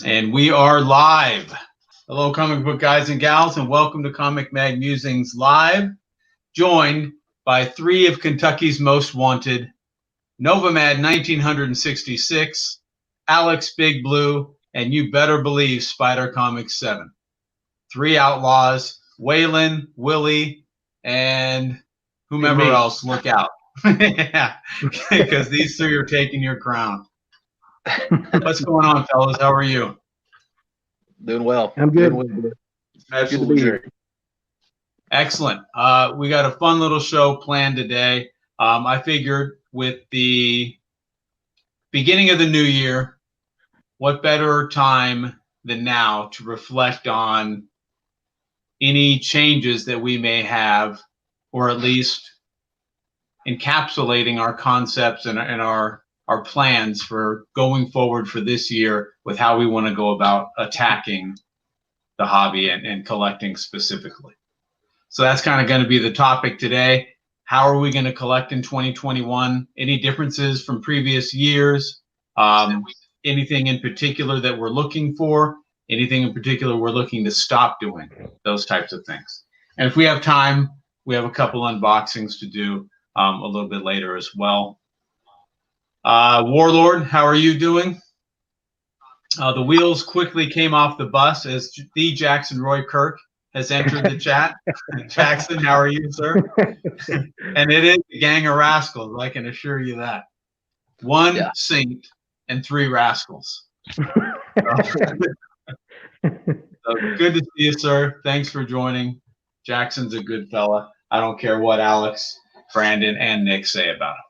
And we are live. Hello, comic book guys and gals, and welcome to Comic Mag Musings Live, joined by three of Kentucky's most wanted: Novamadd 1966, Alex Big Blue, and you better believe Spidercomics 7. Three outlaws: Waylon, Willie, and whomever else. Look out. Yeah, because these three are taking your crown. What's going on, fellas? How are you? Doing well. I'm good. Absolutely. Excellent. We got a fun little show planned today. I figured with the beginning of the new year, what better time than now to reflect on any changes that we may have, or at least encapsulating our concepts and our plans for going forward for this year with how we want to go about attacking the hobby and collecting specifically. So that's kind of going to be the topic today. How are we going to collect in 2021? Any differences from previous years? Anything in particular that we're looking for? Anything in particular we're looking to stop doing? Those types of things. And if we have time, we have a couple unboxings to do a little bit later as well. Warlord, how are you doing? The wheels quickly came off the bus as the Jackson Roy Kirk has entered the chat. Jackson, how are you, sir? And it is a gang of rascals, I can assure you that. One saint and three rascals. So good to see you, sir. Thanks for joining. Jackson's a good fella. I don't care what Alex, Brandon, and Nick say about him.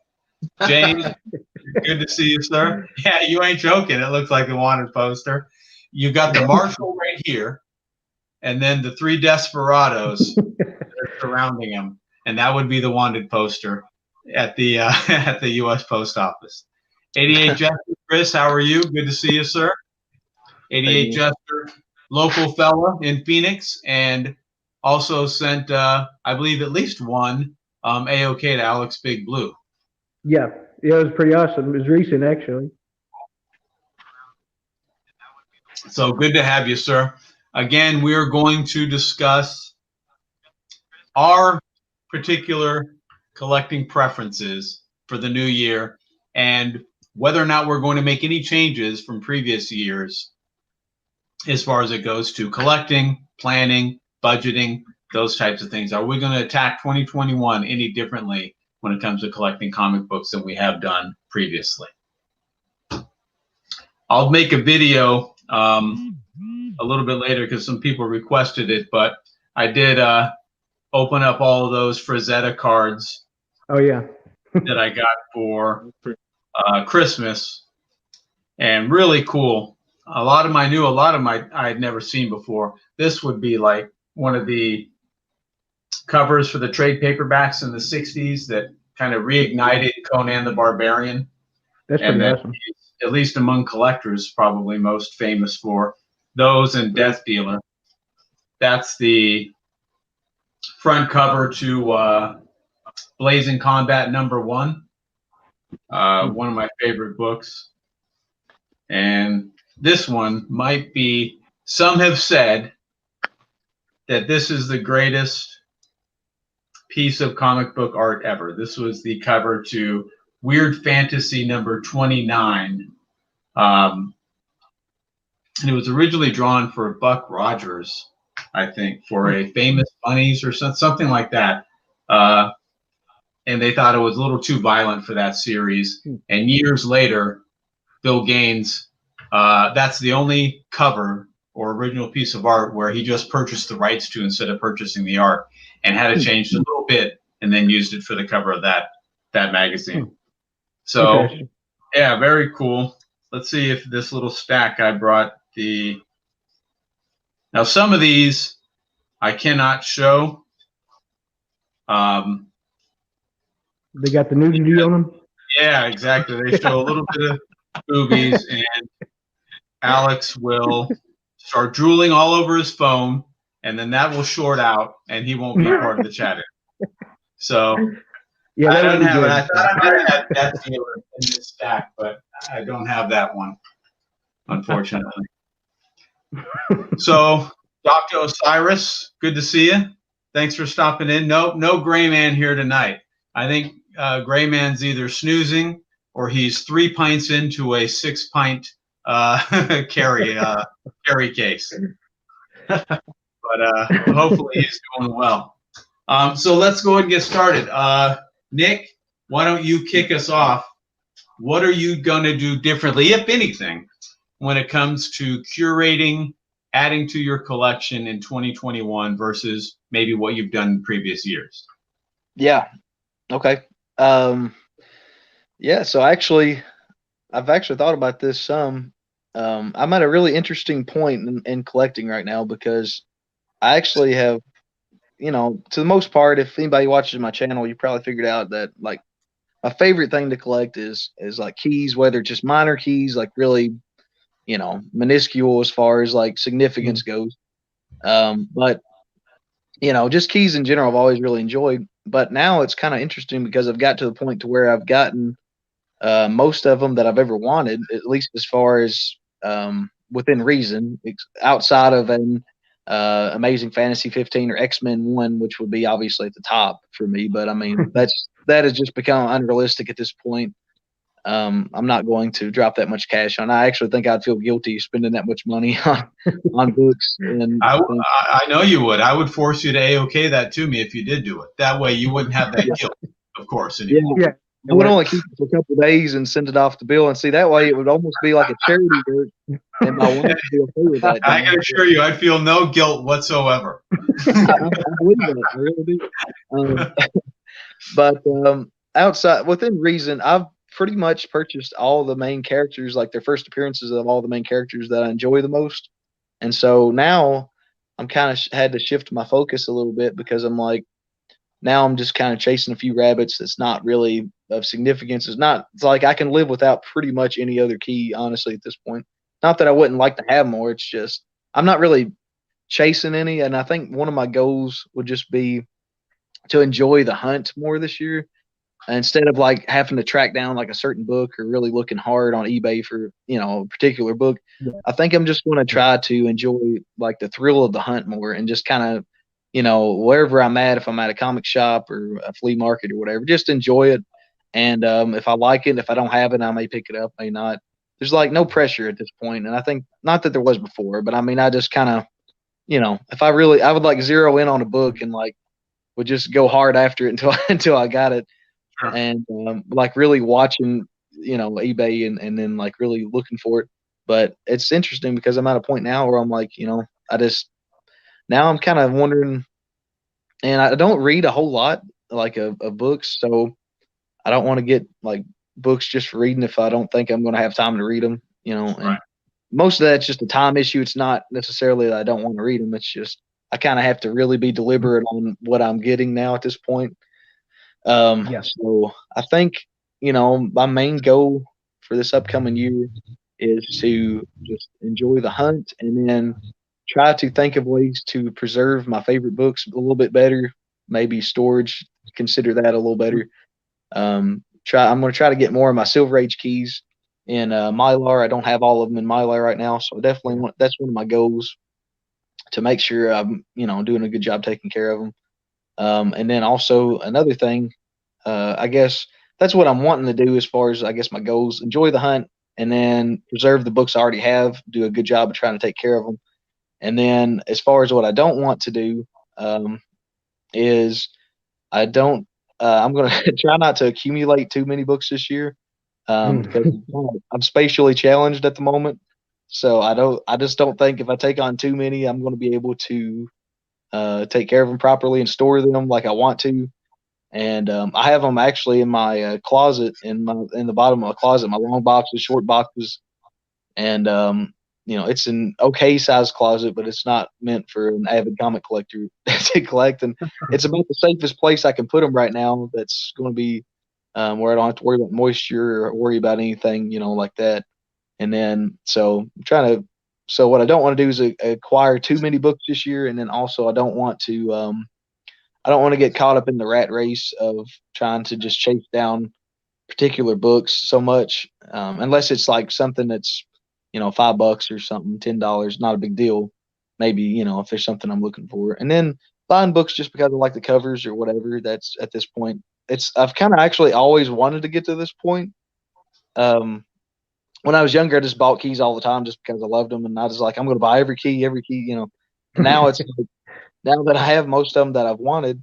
James, good to see you, sir. Yeah, you ain't joking. It looks like a wanted poster. You got the marshal right here, and then the three desperados that are surrounding him, and that would be the wanted poster at the at the U.S. Post Office. 88 Jester, Chris, how are you? Good to see you, sir. 88 Jester, local fella in Phoenix, and also sent, I believe, at least one AOK to Alex Big Blue. Yeah, it was pretty awesome. It was recent, actually. So good to have you, sir. Again, we are going to discuss our particular collecting preferences for the new year and whether or not we're going to make any changes from previous years as far as it goes to collecting, planning, budgeting, those types of things. Are we going to attack 2021 any differently when it comes to collecting comic books than we have done previously? I'll make a video a little bit later because some people requested it, but I did open up all of those Frazetta cards. Oh, yeah. That I got for Christmas, and really cool. A lot of them I had never seen before. This would be like one of the covers for the trade paperbacks in the 60s that kind of reignited Conan the Barbarian. That's pretty awesome. At least among collectors, probably most famous for those and Death Dealer. That's the front cover to Blazing Combat #1, one of my favorite books. And this one might be, some have said that this is the greatest piece of comic book art ever. This was the cover to Weird Fantasy #29. And it was originally drawn for Buck Rogers, I think, for a Famous Bunnies or something like that. And they thought it was a little too violent for that series. And years later, Bill Gaines, that's the only cover or original piece of art where he just purchased the rights to instead of purchasing the art, and had it changed a little bit and then used it for the cover of that magazine. So, yeah, very cool. Let's see if this little stack I brought now some of these I cannot show. They got the nudity on them? Yeah, exactly. They show a little bit of boobies, and Alex will start drooling all over his phone, and then that will short out, and he won't be part of the chat. So yeah, I don't have it. I thought I might have that in this stack, but I don't have that one, unfortunately. So, Dr. Osiris, good to see you. Thanks for stopping in. No Gray Man here tonight. I think Gray Man's either snoozing or he's 3 pints into a 6-pint carry case. But hopefully he's doing well. So let's go ahead and get started. Nick, why don't you kick us off? What are you going to do differently, if anything, when it comes to curating, adding to your collection in 2021 versus maybe what you've done in previous years? Yeah. Okay. Yeah. So I've actually thought about this some. I'm at a really interesting point in collecting right now because I actually have, to the most part, if anybody watches my channel, you probably figured out that like my favorite thing to collect is like keys, whether it's just minor keys, like really, minuscule as far as like significance goes. But just keys in general, I've always really enjoyed. But now it's kind of interesting because I've got to the point to where I've gotten most of them that I've ever wanted, at least as far as within reason, outside of an Amazing Fantasy 15 or X-Men 1, which would be obviously at the top for me. But I mean, that has just become unrealistic at this point. I'm not going to drop that much cash on. I actually think I'd feel guilty spending that much money on books. And I know you would. I would force you to A-OK that to me if you did do it. That way you wouldn't have that guilt, of course, anymore. Yeah. I would only keep it for a couple of days and send it off the bill. And see, that way it would almost be like a charity work. And my wife would be okay with that. I can assure you, I'd feel no guilt whatsoever. I believe that. I really do. But outside, within reason, I've pretty much purchased all the main characters, like their first appearances of all the main characters that I enjoy the most. And so now I'm kind of had to shift my focus a little bit because I'm like, now I'm just kind of chasing a few rabbits that's not really of significance. It's like I can live without pretty much any other key, honestly, at this point. Not that I wouldn't like to have more. It's just I'm not really chasing any. And I think one of my goals would just be to enjoy the hunt more this year instead of like having to track down like a certain book or really looking hard on eBay for, a particular book. Yeah. I think I'm just going to try to enjoy like the thrill of the hunt more and just kind of, wherever I'm at, if I'm at a comic shop or a flea market or whatever, just enjoy it. And if I like it, if I don't have it, I may pick it up, may not. There's like no pressure at this point. And I think not that there was before, but I mean, I just kind of, if I would like zero in on a book and like would just go hard after it until I got it. Sure. And like really watching, eBay and then like really looking for it. But it's interesting because I'm at a point now where I'm like, now I'm kind of wondering, and I don't read a whole lot like of books, so I don't want to get like books just for reading if I don't think I'm going to have time to read them, and right. Most of that's just a time issue. It's not necessarily that I don't want to read them. It's just I kind of have to really be deliberate on what I'm getting now at this point. So I think, my main goal for this upcoming year is to just enjoy the hunt and then try to think of ways to preserve my favorite books a little bit better, maybe storage, consider that a little better. I'm going to try to get more of my Silver Age keys in Mylar. I don't have all of them in Mylar right now, so definitely that's one of my goals to make sure I'm, doing a good job taking care of them. And then also another thing, I guess that's what I'm wanting to do as far as I guess my goals: enjoy the hunt and then preserve the books I already have, do a good job of trying to take care of them. And then as far as what I don't want to do, is I'm going to try not to accumulate too many books this year, because I'm spatially challenged at the moment. So I just don't think if I take on too many, I'm going to be able to take care of them properly and store them like I want to. And I have them actually in my closet, in the bottom of my closet, my long boxes, short boxes, and it's an okay sized closet, but it's not meant for an avid comic collector to collect. And it's about the safest place I can put them right now. That's going to be where I don't have to worry about moisture or worry about anything, like that. And then so what I don't want to do is acquire too many books this year, and then also I don't want to get caught up in the rat race of trying to just chase down particular books so much, unless it's like something that's $5 or something, $10, not a big deal. Maybe, if there's something I'm looking for. And then buying books just because I like the covers or whatever, that's at this point. I've kind of actually always wanted to get to this point. When I was younger, I just bought keys all the time just because I loved them. And I was like, I'm going to buy every key. And now it's like, now that I have most of them that I've wanted,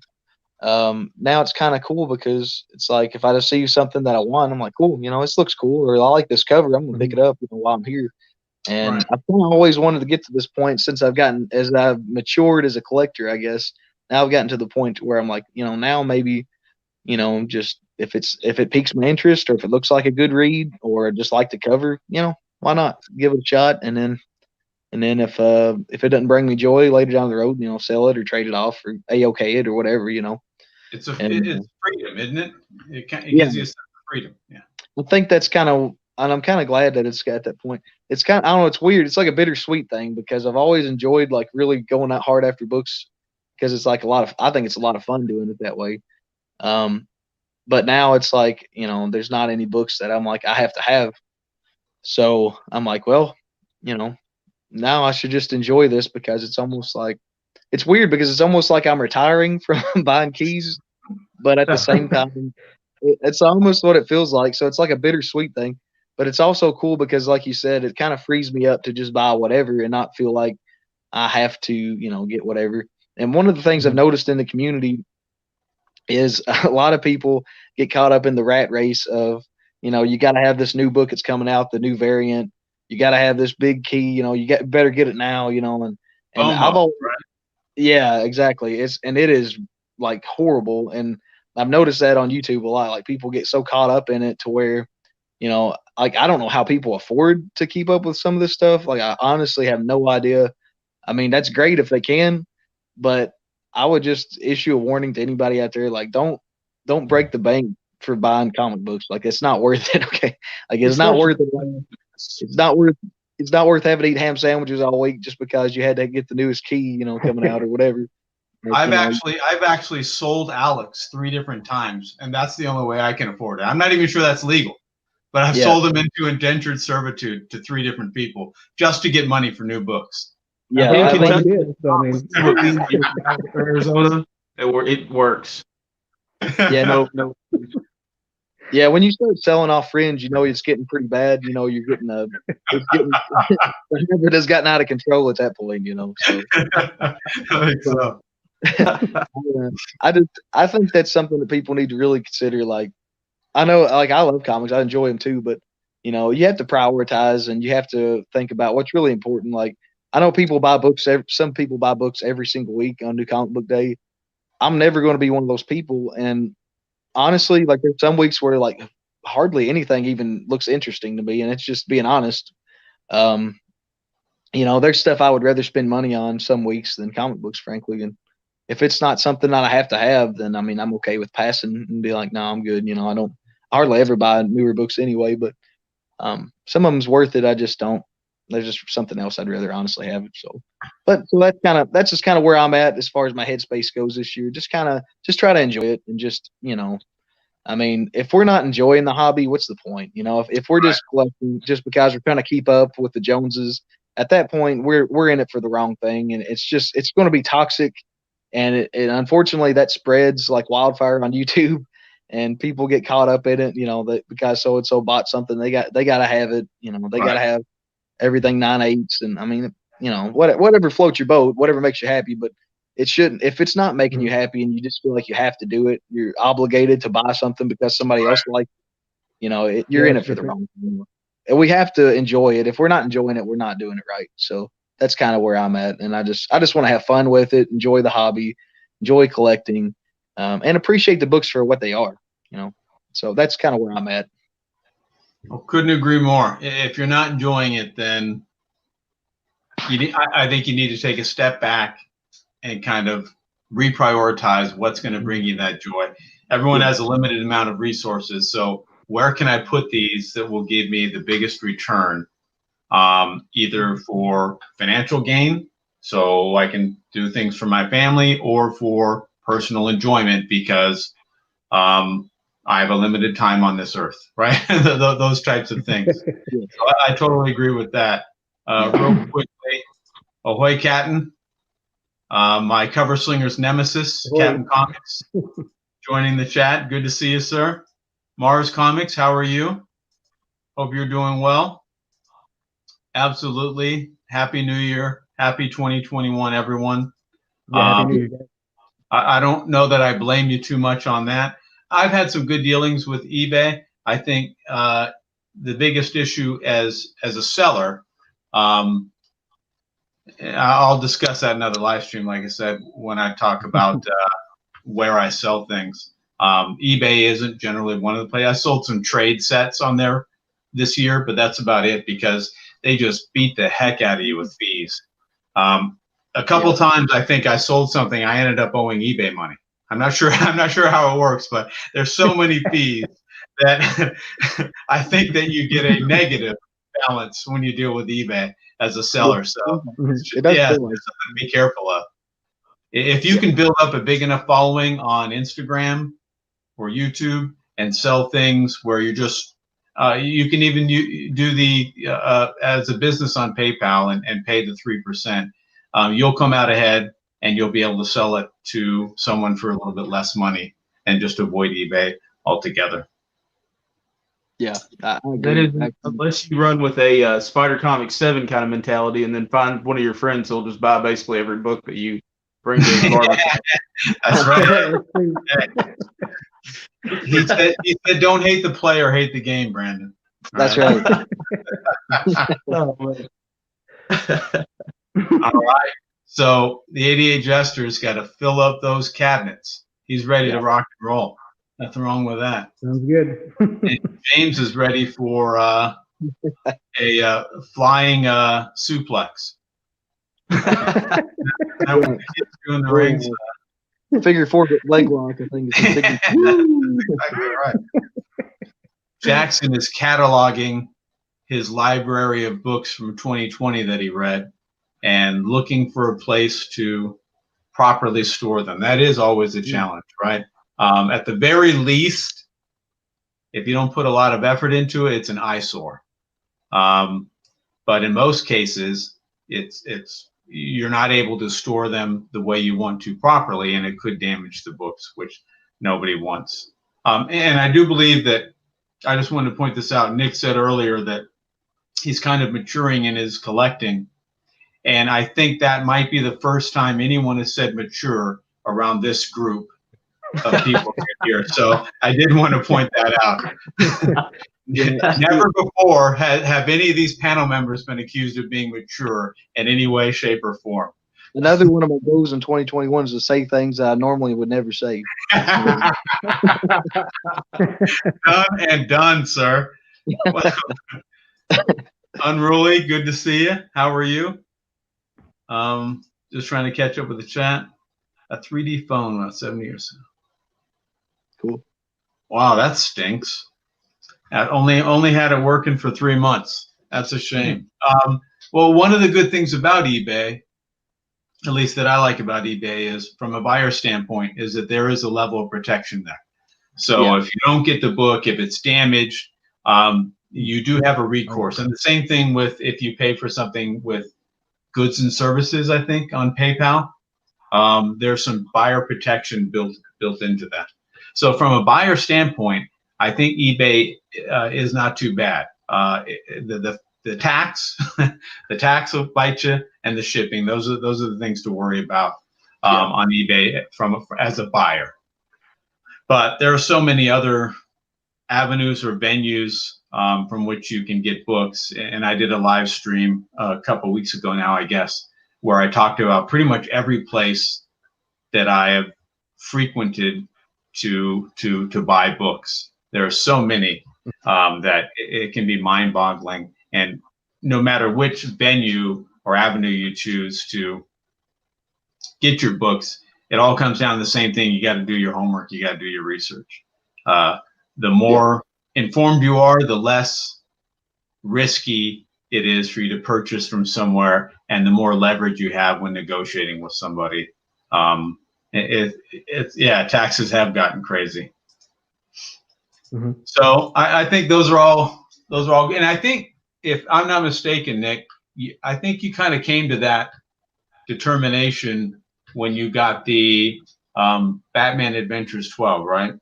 now it's kind of cool because it's like if I just see something that I want, I'm like, cool, this looks cool, or I like this cover, I'm gonna pick it up while I'm here. And Right. I've kind of always wanted to get to this point since as I've matured as a collector, I guess. Now I've gotten to the point where I'm like, now maybe, just if it piques my interest or if it looks like a good read or just like the cover, why not give it a shot? And then if it doesn't bring me joy later down the road, sell it or trade it off or A-OK it or whatever, It's And, it's freedom, isn't it? It Yeah. gives you a sense of freedom. Yeah. I think that's and I'm kind of glad that it's got that point. It's I don't know, it's weird. It's like a bittersweet thing because I've always enjoyed like really going that hard after books because it's like I think it's a lot of fun doing it that way. But now it's like, there's not any books that I'm like, I have to have. So I'm like, well, now I should just enjoy this because it's almost like, it's weird because it's almost like I'm retiring from buying keys, but at the same time, it's almost what it feels like. So it's like a bittersweet thing, but it's also cool because, like you said, it kind of frees me up to just buy whatever and not feel like I have to, get whatever. And one of the things I've noticed in the community is a lot of people get caught up in the rat race of, you got to have this new book that's coming out, the new variant. You got to have this big key, you better get it now, and I've always, right? yeah, exactly. It is like horrible. And I've noticed that on YouTube a lot. Like people get so caught up in it to where, like I don't know how people afford to keep up with some of this stuff. Like I honestly have no idea. I mean, that's great if they can, but I would just issue a warning to anybody out there, like don't break the bank for buying comic books. Like it's not worth it. Okay. Like it's not worth it. It's not worth having to eat ham sandwiches all week just because you had to get the newest key, coming out or whatever. I've actually sold Alex 3 different times, and that's the only way I can afford it. I'm not even sure that's legal, but I've sold them into indentured servitude to 3 different people just to get money for new books. Yeah, Arizona, it works. Yeah, no. Yeah, when you start selling off Fringe, it's getting pretty bad. You're getting the number has gotten out of control at that point. So. I think so. I think that's something that people need to really consider. Like, I know, like I love comics, I enjoy them too, but you have to prioritize and you have to think about what's really important. Like, I know people buy books. Some people buy books every single week on New Comic Book Day. I'm never going to be one of those people, and honestly, like there's some weeks where like hardly anything even looks interesting to me, and it's just being honest. There's stuff I would rather spend money on some weeks than comic books, frankly. And if it's not something that I have to have, then I mean I'm okay with passing and be like, no, I'm good. I don't hardly ever buy newer books anyway, but some of them's worth it. I just don't. There's just something else I'd rather honestly have. So that's just kind of where I'm at as far as my headspace goes this year. Just try to enjoy it and just, I mean, if we're not enjoying the hobby, what's the point? If we're just collecting just because we're trying to keep up with the Joneses, at that point we're in it for the wrong thing, and it's going to be toxic, and it unfortunately that spreads like wildfire on YouTube, and people get caught up in it. That because so and so bought something, they got to have it. They got to have everything 9/8, and I mean, whatever floats your boat, whatever makes you happy, but it shouldn't. If it's not making you happy and you just feel like you have to do it, you're obligated to buy something because somebody else likes. You're in it for the wrong thing. And we have to enjoy it. If we're not enjoying it, we're not doing it right. So that's kind of where I'm at, and I just want to have fun with it, enjoy the hobby, enjoy collecting, and appreciate the books for what they are. So that's kind of where I'm at. Well, couldn't agree more. If you're not enjoying it, then I think you need to take a step back and kind of reprioritize what's going to bring you that joy. Everyone has a limited amount of resources, so where can I put these that will give me the biggest return, either for financial gain, so I can do things for my family, or for personal enjoyment because I have a limited time on this earth, right? Those types of things. So I totally agree with that. Real quickly, ahoy, Captain. My cover slinger's nemesis, Ahoy. Captain Comics, joining the chat. Good to see you, sir. Mars Comics, how are you? Hope you're doing well. Absolutely. Happy New Year. Happy 2021, everyone. Yeah, Happy New Year. I don't know that I blame you too much on that. I've had some good dealings with eBay. I think the biggest issue as a seller, I'll discuss that in another live stream, like I said, when I talk about where I sell things. eBay isn't generally one of the places. I sold some trade sets on there this year, but that's about it because they just beat the heck out of you with fees. A couple times I think I sold something, I ended up owing eBay money. I'm not sure how it works, but there's so many fees that I think that you get a negative balance when you deal with eBay as a seller. So It does yeah, feel like something to be careful of. If you can build up a big enough following on Instagram or YouTube and sell things where you just you can even do the as a business on PayPal and pay the 3%. You'll come out ahead and you'll be able to sell it to someone for a little bit less money and just avoid eBay altogether. yeah. I That agree. is, unless you run with a Spidercomics 7 kind of mentality and then find one of your friends who'll just buy basically every book that you bring to his barber shop. That's right. He said, don't hate the player, hate the game, Brandon. That's right. Oh, man. All right. So the 88 Jester's got to fill up those cabinets. He's ready to rock and roll. Nothing wrong with that. Sounds good. And James is ready for a flying suplex. Doing the rings. Figure 4 leg lock, I think. Exactly right. Jackson is cataloging his library of books from 2020 that he read and looking for a place to properly store them. That is always a challenge, right? At the very least, if you don't put a lot of effort into it, it's an eyesore. But in most cases, it's you're not able to store them the way you want to properly, and it could damage the books, which nobody wants. And I do believe that, I just wanted to point this out, Nick said earlier that he's kind of maturing in his collecting. And I think that might be the first time anyone has said mature around this group of people here. So I did want to point that out. Never before have any of these panel members been accused of being mature in any way, shape, or form. Another one of my goals in 2021 is to say things I normally would never say. Done and done, sir. Unruly, good to see you. How are you? Just trying to catch up with the chat. A 3D phone about 70 or so. Cool. Wow, that stinks. I only had it working for 3 months. That's a shame. Well, one of the good things about eBay, at least that I like about eBay, is from a buyer standpoint, is that there is a level of protection there. So if you don't get the book, if it's damaged, you do have a recourse. And the same thing with if you pay for something with goods and services, I think, on PayPal. There's some buyer protection built into that. So from a buyer standpoint, I think eBay is not too bad. The tax, the tax will bite you, and the shipping. Those are the things to worry about on eBay as a buyer. But there are so many other avenues or venues from which you can get books. And I did a live stream a couple weeks ago now, I guess, where I talked about pretty much every place that I have frequented to buy books. There are so many that it can be mind-boggling. And no matter which venue or avenue you choose to get your books, it all comes down to the same thing. You got to do your homework. You got to do your research. The more informed you are, the less risky it is for you to purchase from somewhere, and the more leverage you have when negotiating with somebody. Taxes have gotten crazy. So I think those are all good. And I think, if I'm not mistaken, Nick, I think you kind of came to that determination when you got the Batman Adventures 12, right?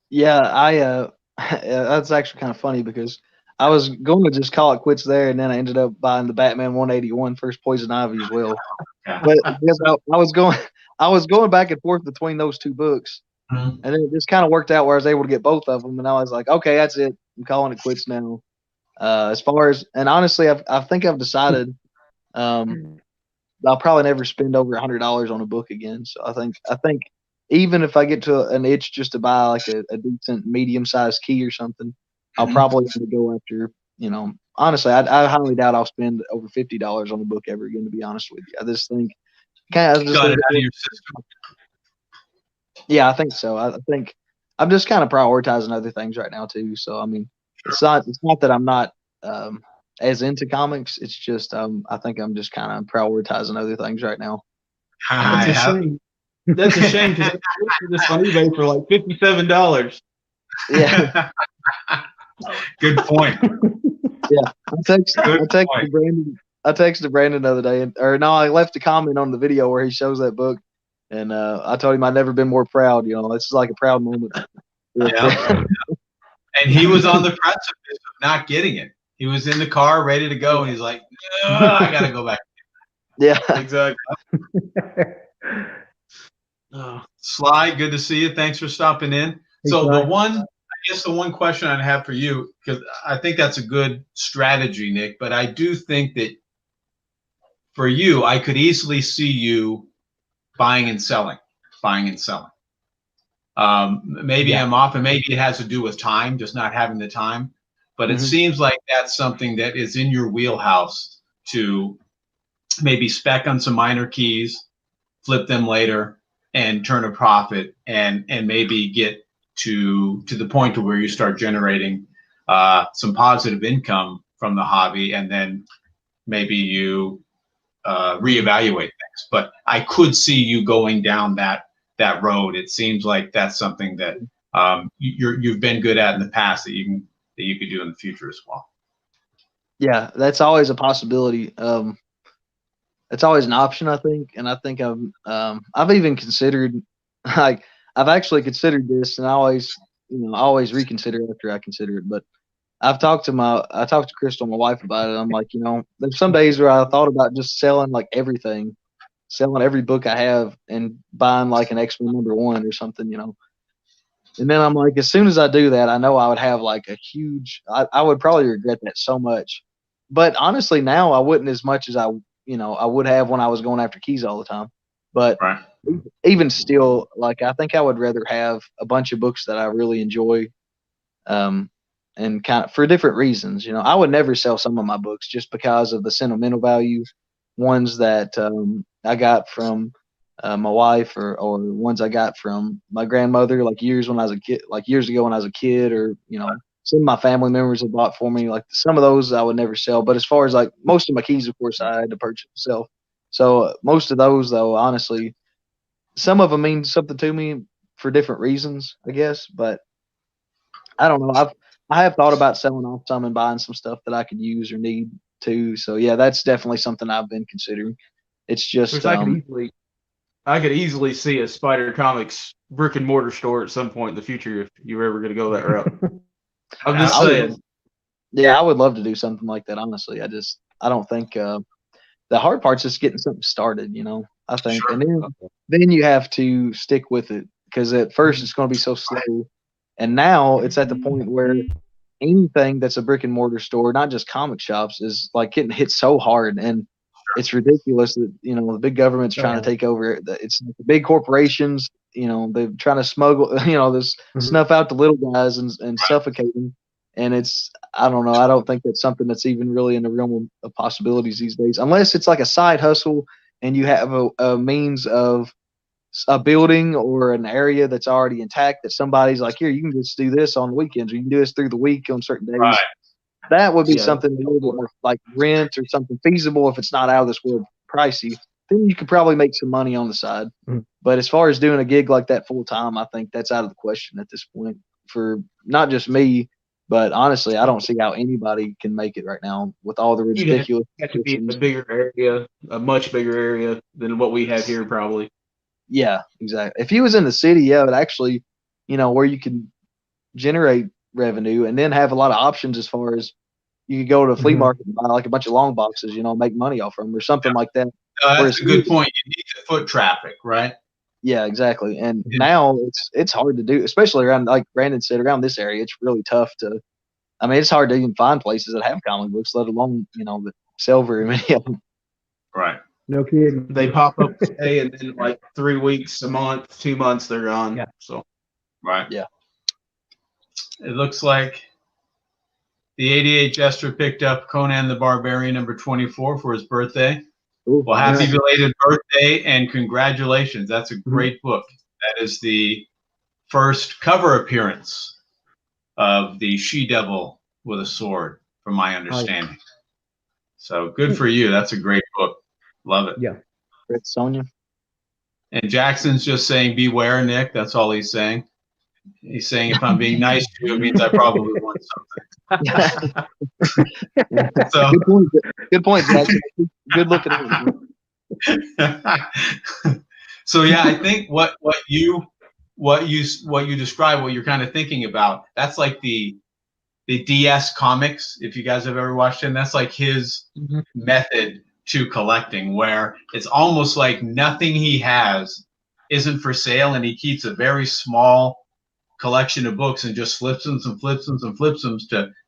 Yeah, that's actually kind of funny because I was going to just call it quits there, and then I ended up buying the Batman 181 First Poison Ivy as well. Yeah. But because I was going back and forth between those two books, Mhm. and then it just kind of worked out where I was able to get both of them, and I was like, okay, that's it. I'm calling it quits now. As far as, and honestly, I think I've decided I'll probably never spend over $100 on a book again. So I think even if I get to an itch just to buy like a decent medium sized key or something, I'll probably have to go after, honestly, I highly doubt I'll spend over $50 on a book ever again, to be honest with you. I just think Got it out of your system. yeah, I think so. I think I'm just kind of prioritizing other things right now too. So I mean, it's not that I'm not as into comics. It's just I think I'm just kind of prioritizing other things right now. That's a shame. That's a shame because I looked this on eBay for like $57. Yeah. Good point. Yeah, I texted Brandon the other day, I left a comment on the video where he shows that book, and I told him I'd never been more proud. This is like a proud moment. Yeah. And he was on the precipice of not getting it. He was in the car ready to go, and he's like, I got to go back. Yeah, exactly. Sly, good to see you. Thanks for stopping in. So the one question I'd have for you, because I think that's a good strategy, Nick, but I do think that for you, I could easily see you buying and selling. Maybe I'm off, and maybe it has to do with time, just not having the time. But it seems like that's something that is in your wheelhouse to maybe spec on some minor keys, flip them later, and turn a profit, and maybe get to the point to where you start generating some positive income from the hobby, and then maybe you reevaluate things. But I could see you going down that road. It seems like that's something that you've been good at in the past that you could do in the future as well. Yeah, that's always a possibility. It's always an option, I think, and I think I've even considered, like, I've actually considered this, and I always reconsider after I consider it. But I talked to Crystal, my wife, about it. I'm like, there's some days where I thought about just selling like everything, selling every book I have, and buying like an X-Men #1 or something, And then I'm like, as soon as I do that, I know I would have like a huge. I would probably regret that so much. But honestly, now I wouldn't as much as I would have when I was going after keys all the time. But even still, like, I think I would rather have a bunch of books that I really enjoy, and kind of for different reasons. I would never sell some of my books just because of the sentimental value. Ones that I got from my wife, or ones I got from my grandmother, like years ago when I was a kid, or some of my family members have bought for me. Like, some of those I would never sell. But as far as like most of my keys, of course, I had to purchase myself. So most of those, though, honestly, some of them mean something to me for different reasons, I guess. But I don't know. I have thought about selling off some and buying some stuff that I could use or need too. So yeah, that's definitely something I've been considering. It's just I could easily see a Spidercomics brick and mortar store at some point in the future if you were ever going to go that route. I'm just saying. Yeah, I would love to do something like that. Honestly, I don't think the hard part's just getting something started. I think, and then you have to stick with it, because at first it's going to be so slow, and now it's at the point where anything that's a brick and mortar store, not just comic shops, is like getting hit so hard, and it's ridiculous that the big government's trying to take over. It's the big corporations, they're trying to smuggle, this snuff out the little guys and suffocate them. And I don't know. I don't think that's something that's even really in the realm of possibilities these days, unless it's like a side hustle and you have a means of a building or an area that's already intact that somebody's like, here, you can just do this on weekends, or you can do this through the week on certain days. Right. That would be something a little bit more like rent or something feasible if it's not out of this world pricey. Then you could probably make some money on the side. But as far as doing a gig like that full time, I think that's out of the question at this point. for not just me, but honestly, I don't see how anybody can make it right now with all the You'd ridiculous have to be in a restrictions. bigger area, a much bigger area than what we have here, probably. Yeah, exactly. If he was in the city, yeah, but actually, where you can generate revenue and then have a lot of options as far as you could go to a flea market and buy like a bunch of long boxes, make money off them or something like that. That's a good point. You need the foot traffic, right? Yeah, exactly. And now it's hard to do, especially around, like Brandon said, around this area. It's really tough to. I mean, it's hard to even find places that have comic books, let alone that sell very many of them. Right. No kidding. They pop up today, and then like 3 weeks, a month, 2 months, they're gone. Yeah. So. Right. Yeah. It looks like the 88 Jester picked up Conan the Barbarian number 24 for his birthday. Ooh, Well, happy yeah. belated birthday and congratulations. That's a great book. That is the first cover appearance of the she-devil with a sword, from my understanding. So good for you. That's a great book. Love it. Yeah. It's Sonya. And Jackson's just saying, beware, Nick. That's all he's saying. He's saying, if I'm being nice to you, it means I probably want something. So, Good point. Good point, Jackson. Good looking at it. so yeah, I think what you describe, what you're kind of thinking about, that's like the DS Comics. If you guys have ever watched him, that's like his method to collecting, where it's almost like nothing he has isn't for sale, and he keeps a very small collection of books and just flips them and flips them and flips them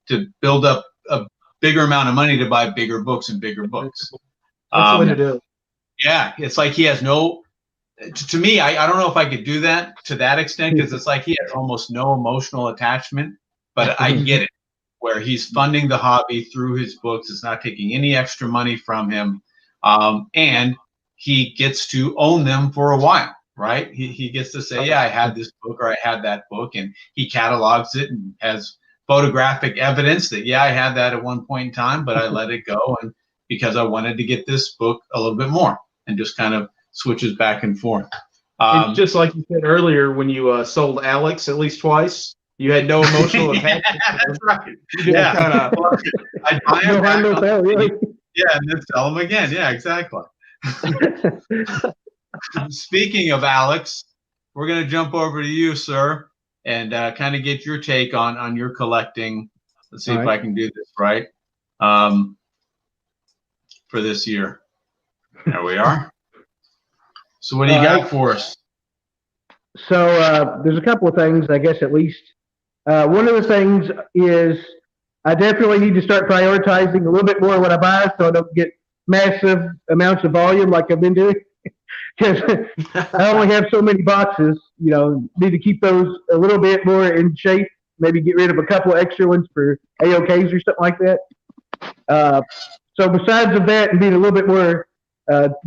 to build up a bigger amount of money to buy bigger books and bigger books. That's the way to do it. Yeah, it's like he has no. To me, I don't know if I could do that to that extent, because it's like he has almost no emotional attachment. But I get it, where he's funding the hobby through his books. It's not taking any extra money from him, and he gets to own them for a while. Right? He gets to say, yeah, I had this book or I had that book, and he catalogs it and has photographic evidence that, yeah, I had that at one point in time, but I let it go, and because I wanted to get this book a little bit more, and just kind of switches back and forth. And just like you said earlier, when you sold Alex at least twice, you had no emotional attachment. That's right. You just kind of. I'd buy him back No, really. yeah, and then sell them again. Yeah, exactly. Speaking of Alex, we're going to jump over to you, sir, and kind of get your take on your collecting. Let's see if I can do this right for this year. There we are. So what do you got for us? So there's a couple of things, I guess, at least. One of the things is I definitely need to start prioritizing a little bit more what I buy so I don't get massive amounts of volume like I've been doing. Because I only have so many boxes, need to keep those a little bit more in shape. Maybe get rid of a couple extra ones for AOKs or something like that. So besides of that and being a little bit more,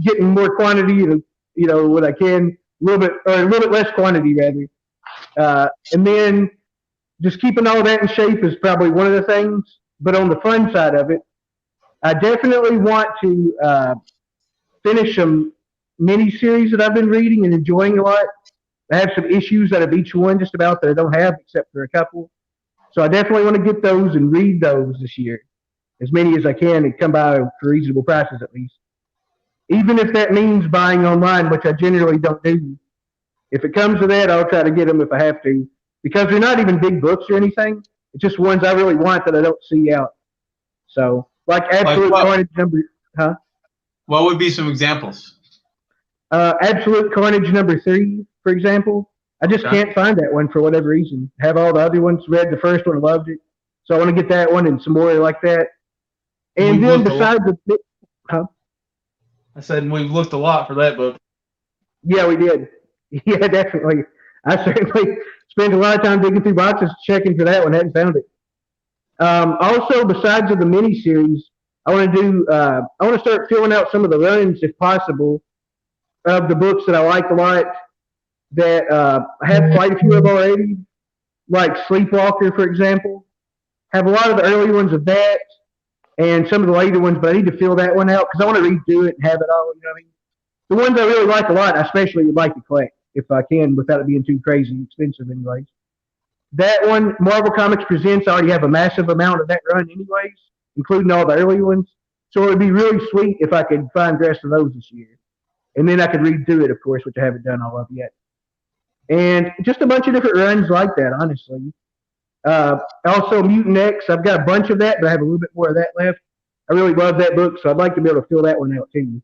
getting more quantity, what I can, a little bit less quantity rather. And then just keeping all that in shape is probably one of the things. But on the fun side of it, I definitely want to finish some mini-series that I've been reading and enjoying a lot. I have some issues out of each one just about that I don't have except for a couple. So I definitely want to get those and read those this year. As many as I can and come by for reasonable prices at least. Even if that means buying online, which I generally don't do. If it comes to that, I'll try to get them if I have to. Because they're not even big books or anything. It's just ones I really want that I don't see out. So, like Absolute Carnage number... Huh? What would be some examples? Absolute Carnage number 3, for example. I just can't find that one for whatever reason. Have all the other ones read. The first one, loved it. So I want to get that one and some more like that. And then besides the... Huh? I said we've looked a lot for that book. Yeah, we did. Yeah, definitely. I certainly spent a lot of time digging through boxes checking for that one. Hadn't found it. Also, besides of the miniseries, I want to start filling out some of the runs, if possible, of the books that I like a lot. That I have quite a few of already, like Sleepwalker, for example. Have a lot of the early ones of that, and some of the later ones, but I need to fill that one out because I want to redo it and have it all. You know what I mean? The ones I really like a lot, I especially would like to collect if I can, without it being too crazy expensive, anyways. that one, Marvel Comics Presents, I already have a massive amount of that run anyways, including all the early ones. So it would be really sweet if I could find the rest of those this year. And then I could read through it, of course, which I haven't done all of yet. And just a bunch of different runs like that, honestly. Also, Mutant X, I've got a bunch of that, but I have a little bit more of that left. I really love that book, so I'd like to be able to fill that one out too.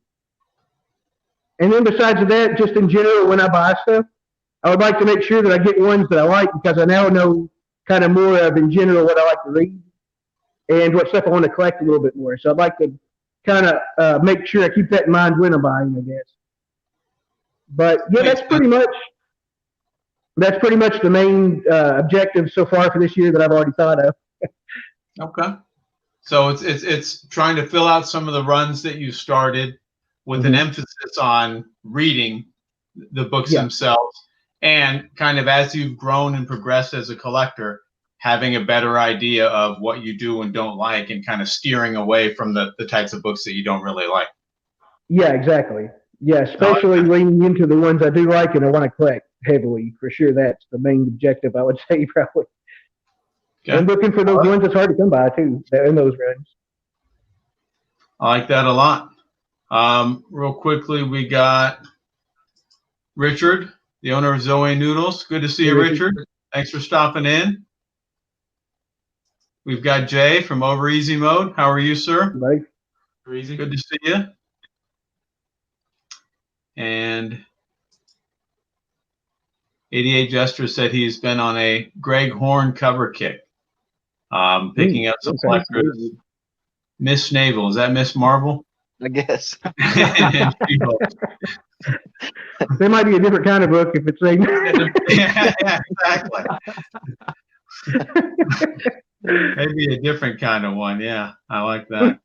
And then besides that, just in general, when I buy stuff, I would like to make sure that I get ones that I like because I now know kind of more of, in general, what I like to read and what stuff I want to collect a little bit more. So I'd like to kind of make sure I keep that in mind when I'm buying, I guess. But yeah, that's pretty much the main objective so far for this year that I've already thought of. Okay. So it's trying to fill out some of the runs that you started with an emphasis on reading the books themselves, and kind of as you've grown and progressed as a collector, having a better idea of what you do and don't like, and kind of steering away from the types of books that you don't really like. Yeah, exactly. Yeah, especially leaning into the ones I do like and I want to collect heavily. For sure, that's the main objective, I would say, probably. Okay. And looking for those ones that's hard to come by, too, in those runs. I like that a lot. Real quickly, we got Richard, the owner of Zoe Noodles. Good to see you, Richard. Thanks for stopping in. We've got Jay from Over Easy Mode. How are you, sir? Right. Easy. Good to see you. And 88 Jester said he's been on a Greg Horn cover kick, picking up some collectors. Miss Navel, is that Miss Marvel? I guess. There might be a different kind of book if it's saying. Yeah, exactly. Maybe a different kind of one. Yeah, I like that.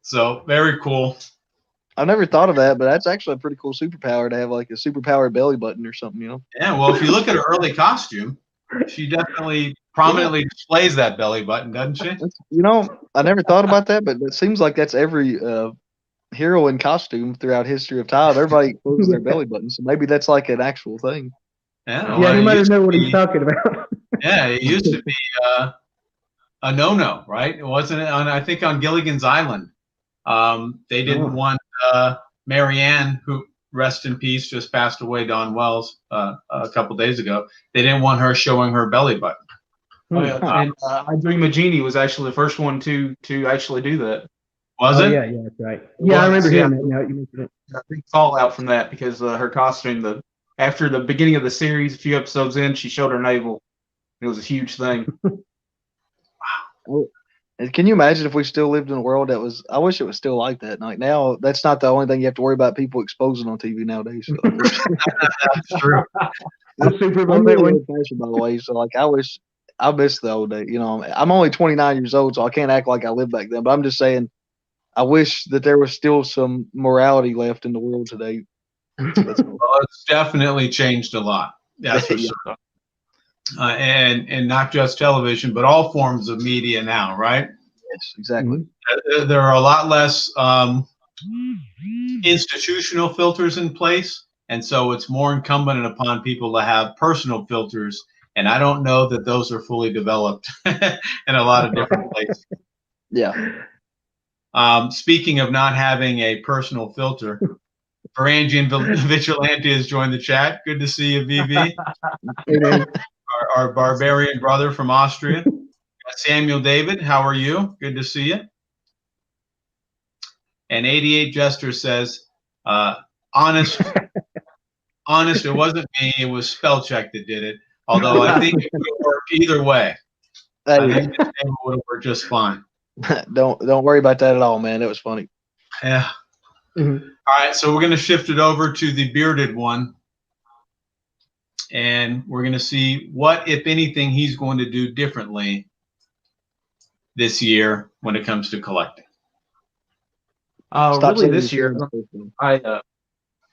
So very cool. I never thought of that, but that's actually a pretty cool superpower to have, like a superpowered belly button or something, you know? Yeah, well, if you look at her early costume, she definitely prominently displays that belly button, doesn't she? You know, I never thought about that, but it seems like that's every hero in costume throughout history of time. Everybody exposes their belly button, so maybe that's like an actual thing. Yeah, well, you might have known what he's talking about. Yeah, it used to be a no-no, right? It wasn't on, I think, on Gilligan's Island. They didn't want Marianne, who, rest in peace, just passed away, Dawn Wells, a couple days ago. They didn't want her showing her belly button. Oh, yeah. And I Dream of Jeannie was actually the first one to actually do that. Was it? Yeah, that's right. Yeah, I remember hearing that. Now you mentioned it. A big fallout from that because her costume, after the beginning of the series, a few episodes in, she showed her navel. It was a huge thing. Wow. And can you imagine if we still lived in a world that was? I wish it was still like that. Like now, that's not the only thing you have to worry about people exposing on TV nowadays. So. That's true. I'm super by the way. So like, I miss the old day. You know, I'm only 29 years old, so I can't act like I lived back then. But I'm just saying, I wish that there was still some morality left in the world today. Well, it's definitely changed a lot. That's for sure. And not just television, but all forms of media now, right? Yes, exactly. There are a lot less institutional filters in place, and so it's more incumbent upon people to have personal filters. And I don't know that those are fully developed in a lot of different places. Yeah. Speaking of not having a personal filter, Varangian Vigilante has joined the chat. Good to see you, VV. Our barbarian brother from Austria. Samuel David, how are you? Good to see you. And 88 Jester says, honest, it wasn't me. It was Spellcheck that did it. Although I think it would work either way. I think this game would have worked just fine. Don't worry about that at all, man. It was funny. Yeah. All right, so we're going to shift it over to the bearded one. And we're going to see what, if anything, he's going to do differently this year when it comes to collecting. Really this year,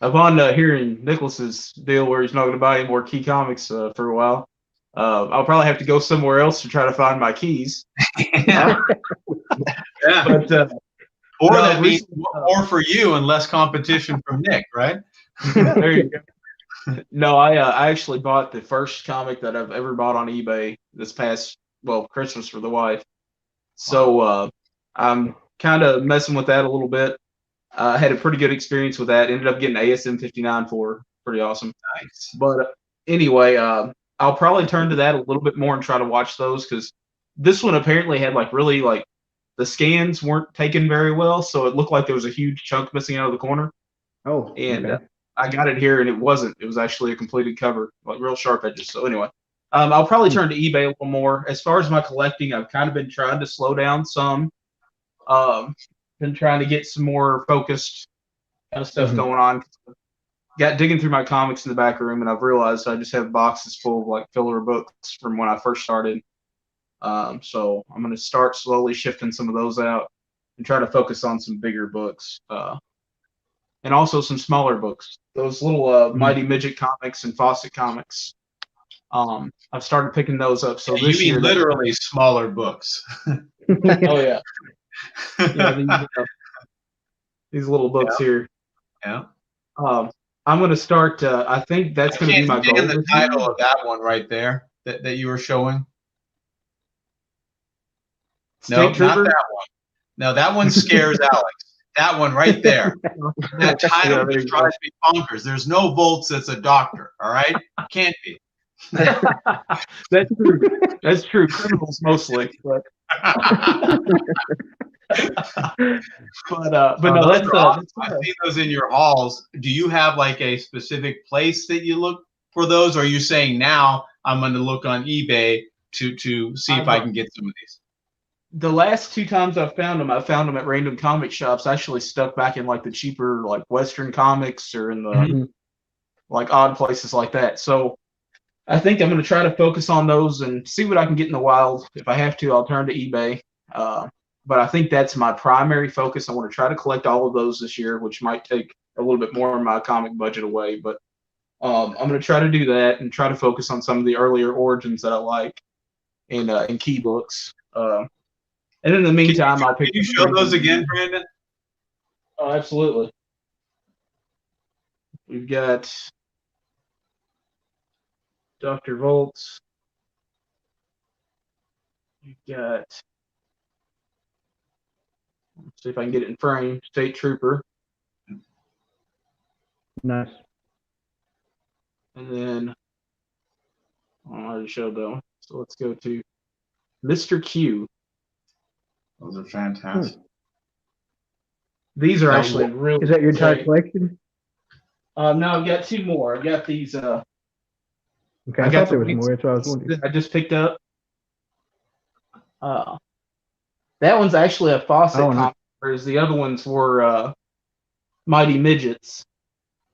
upon hearing Nicholas's deal where he's not going to buy any more Key Comics for a while, I'll probably have to go somewhere else to try to find my keys. Yeah. But, or that means more for you and less competition from Nick, right? There you go. No, I actually bought the first comic that I've ever bought on eBay this past Christmas for the wife. So I'm kind of messing with that a little bit. I had a pretty good experience with that. Ended up getting ASM 59 for pretty awesome. Nice. But anyway, I'll probably turn to that a little bit more and try to watch those because this one apparently had really the scans weren't taken very well, so it looked like there was a huge chunk missing out of the corner. Oh, And okay. I got it here, and it wasn't. It was actually a completed cover, like real sharp edges. So anyway, I'll probably turn to eBay a little more. As far as my collecting, I've kind of been trying to slow down some. Been trying to get some more focused kind of stuff going on. Got digging through my comics in the back room, and I've realized I just have boxes full of filler books from when I first started. So I'm going to start slowly shifting some of those out and try to focus on some bigger books. And also some smaller books. Those little Mighty Midget comics and Fawcett comics. I've started picking those up. So this you mean year, literally smaller books? Oh yeah, these little books here. Yeah. I'm going to start. I think that's going to be my goal. The title of that one right there that you were showing. No, not that one. No, that one scares Alex. That one right there. That title just drives me bonkers. There's no Volts that's a doctor. All right, can't be. That's true. That's true. Criminals mostly, but no, that's awesome. I've seen those in your halls. Do you have a specific place that you look for those? Or are you saying now I'm going to look on eBay to see if I can get some of these? The last two times I found them at random comic shops. Actually stuck back in the cheaper Western comics or in the odd places like that. So I think I'm going to try to focus on those and see what I can get in the wild. If I have to, I'll turn to eBay. But I think that's my primary focus. I want to try to collect all of those this year, which might take a little bit more of my comic budget away. But I'm going to try to do that and try to focus on some of the earlier origins that I like in key books. And in the meantime, I'll pick. Can you show those again, Brandon? Oh, absolutely. We've got Dr. Volts. We've got, let's see if I can get it in frame, State Trooper. Nice. And then, I already showed that one. So let's go to Mr. Q. Those are fantastic. These are actually really. Is that your entire collection? No, I've got two more. I've got these. Okay, I thought there was more. That's what I was wondering. I just picked up. That one's actually a Fawcett comic, whereas the other ones were Mighty Midgets.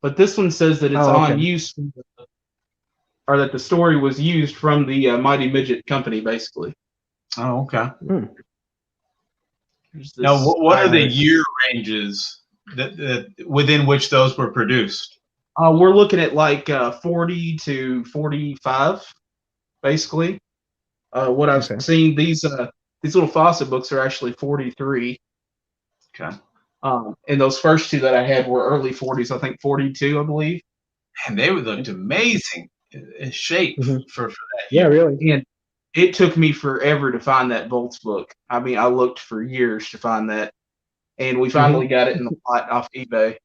But this one says that it's on use, or that the story was used from the Mighty Midget company, basically. Oh, okay. Now, what are the year ranges that within which those were produced? We're looking at 40 to 45, basically. What I've seen, these little Fawcett books are actually 43. Okay. And those first two that I had were early 40s, I think 42, I believe. And they looked amazing in shape for that. Yeah, really. And it took me forever to find that Volts book. I mean, I looked for years to find that, and we finally got it in the lot off eBay.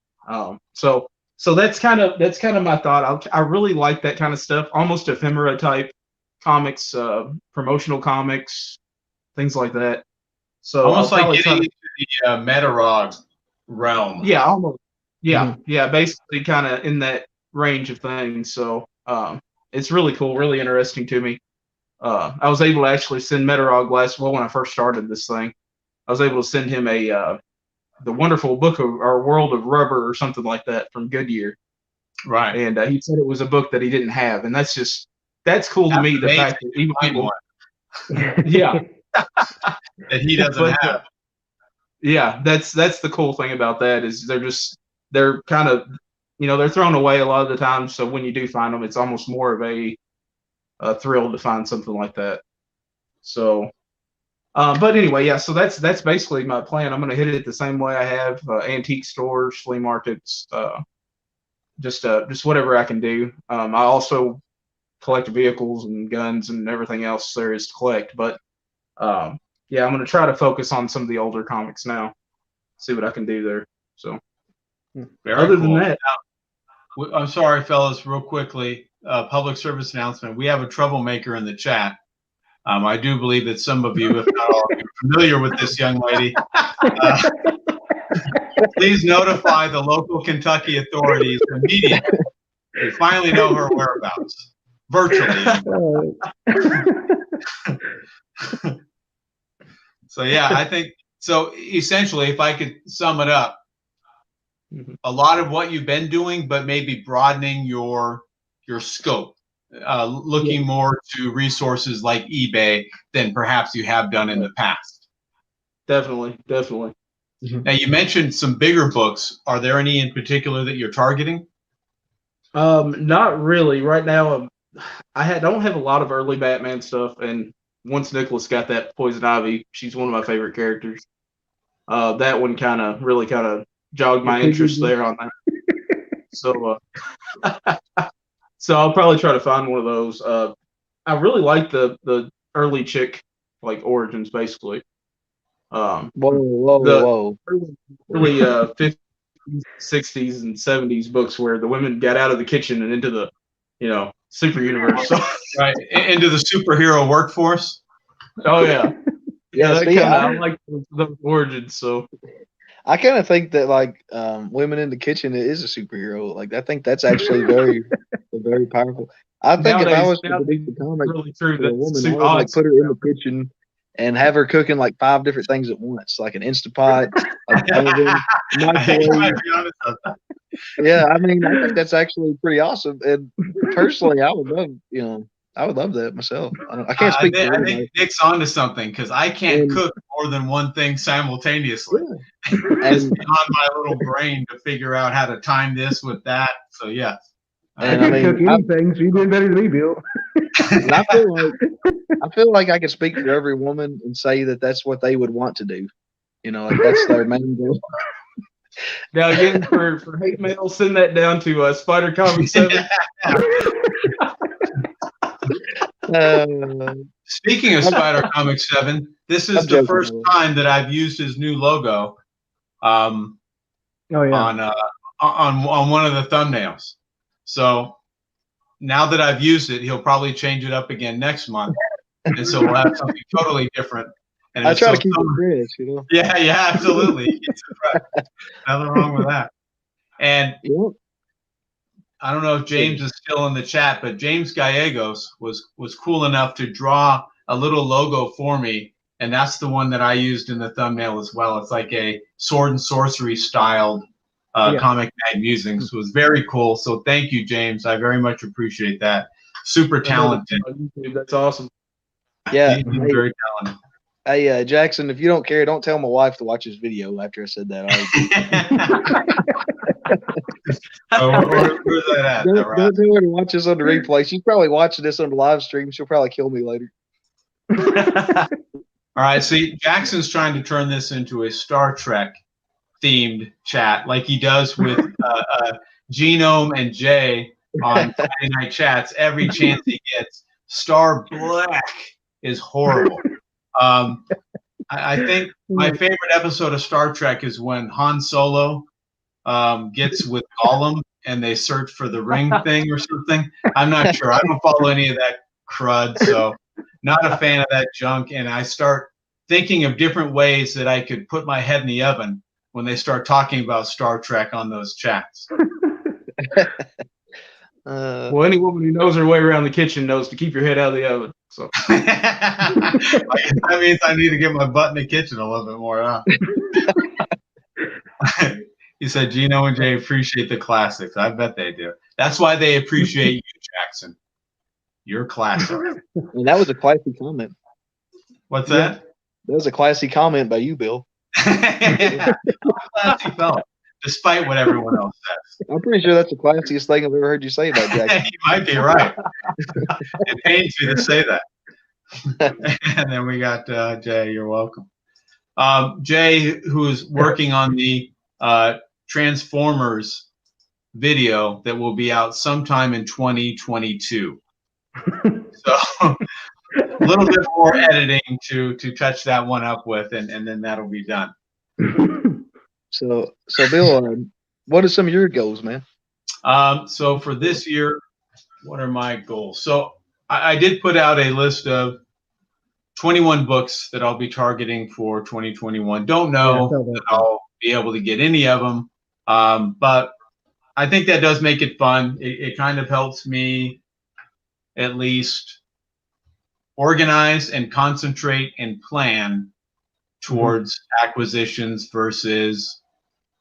So that's kind of my thought. I really like that kind of stuff, almost ephemera type comics, promotional comics, things like that. So almost like getting into the Metarog realm. Yeah, almost. Yeah, yeah, basically kind of in that range of things. So it's really cool, really interesting to me. I was able to actually send Metarog when I first started this thing. I was able to send him the wonderful book of our World of Rubber or something like that from Goodyear. Right. And he said it was a book that he didn't have, and that's cool to me. The fact that even people, yeah, that he doesn't have. Yeah, that's the cool thing about that is they're kind of, they're thrown away a lot of the time. So when you do find them, it's almost more of a thrill to find something like that. So, but anyway, yeah. So that's basically my plan. I'm going to hit it the same way I have antique stores, flea markets, just whatever I can do. I also collect vehicles and guns and everything else there is to collect. But yeah, I'm gonna try to focus on some of the older comics now. See what I can do there. So Very other cool. than that, I'm sorry, fellas, real quickly, public service announcement. We have a troublemaker in the chat. I do believe that some of you, if not all of you, are familiar with this young lady. Please notify the local Kentucky authorities immediately. We finally know her whereabouts, virtually. So yeah, I think so. Essentially, if I could sum it up, a lot of what you've been doing, but maybe broadening your scope, looking more to resources like eBay than perhaps you have done in the past. definitely. Now, you mentioned some bigger books. Are there any in particular that you're targeting? Not really. Right now, don't have a lot of early Batman stuff, and once Nicholas got that Poison Ivy, she's one of my favorite characters. That one really jogged my interest there on that. So, so I'll probably try to find one of those. I really like the early chick origins, basically. Whoa. Early 50s, 60s, and 70s books where the women got out of the kitchen and into the super universe. So, Right, into the superhero workforce. oh yeah. See, I like those origins. So I kind of think that women in the kitchen is a superhero. I think that's actually very, very powerful. I think if I was to read the comic really true for a woman, I would put her in the kitchen and have her cooking 5 different things at once, like an Instapot, oven, microwave. Yeah, I mean, I think that's actually pretty awesome. And personally, I would love that myself. I can't speak for I everybody. think Nick's onto something because I can't cook more than one thing simultaneously. Yeah. It's beyond my little brain to figure out how to time this with that. So yeah. I can cook anything, so you're doing better than me, Bill. And I feel like I can speak for every woman and say that that's what they would want to do. That's their main goal. Now again, for hate mail, send that down to Spidercomics 7. Speaking of Spidercomics 7, this is the first time that I've used his new logo on one of the thumbnails. So now that I've used it, he'll probably change it up again next month, and so we'll have something totally different. And I try to keep it fresh, Yeah, absolutely. Nothing wrong with that. And I don't know if James is still in the chat, but James Gallegos was cool enough to draw a little logo for me, and that's the one that I used in the thumbnail as well. It's like a sword and sorcery styled comic mag musings. So it was very cool. So thank you, James. I very much appreciate that. Super talented. That's awesome. Yeah, He's very talented. Hey, Jackson, if you don't care, don't tell my wife to watch this video after I said that. Where's that at? Don't tell her to watch this on the replay. She's probably watching this on the live stream. She'll probably kill me later. All right, see, Jackson's trying to turn this into a Star Trek themed chat like he does with Genome and Jay on Friday Night Chats every chance he gets. Star Black is horrible. I think my favorite episode of Star Trek is when Han Solo gets with Gollum and they search for the ring thing or something. I'm not sure. I don't follow any of that crud, so not a fan of that junk. And I start thinking of different ways that I could put my head in the oven when they start talking about Star Trek on those chats. Well, any woman who knows her way around the kitchen knows to keep your head out of the oven. So that means I need to get my butt in the kitchen a little bit more, huh? He said, Gino and Jay appreciate the classics. I bet they do. That's why they appreciate you, Jackson. You're classic. And that was a classy comment. What's that? That was a classy comment by you, Bill. Yeah, classy fella, despite what everyone else says. I'm pretty sure that's the classiest thing I've ever heard you say about Jackson. You might be right. It pains me to say that. And then we got Jay. You're welcome. Jay, who is working on the Transformers video that will be out sometime in 2022. So a little bit more editing to touch that one up with, and then that'll be done. So Bill, what are some of your goals, man? So for this year, what are my goals? So I did put out a list of 21 books that I'll be targeting for 2021. Don't know that I'll be able to get any of them, but I think that does make it fun. It kind of helps me at least organize and concentrate and plan towards acquisitions versus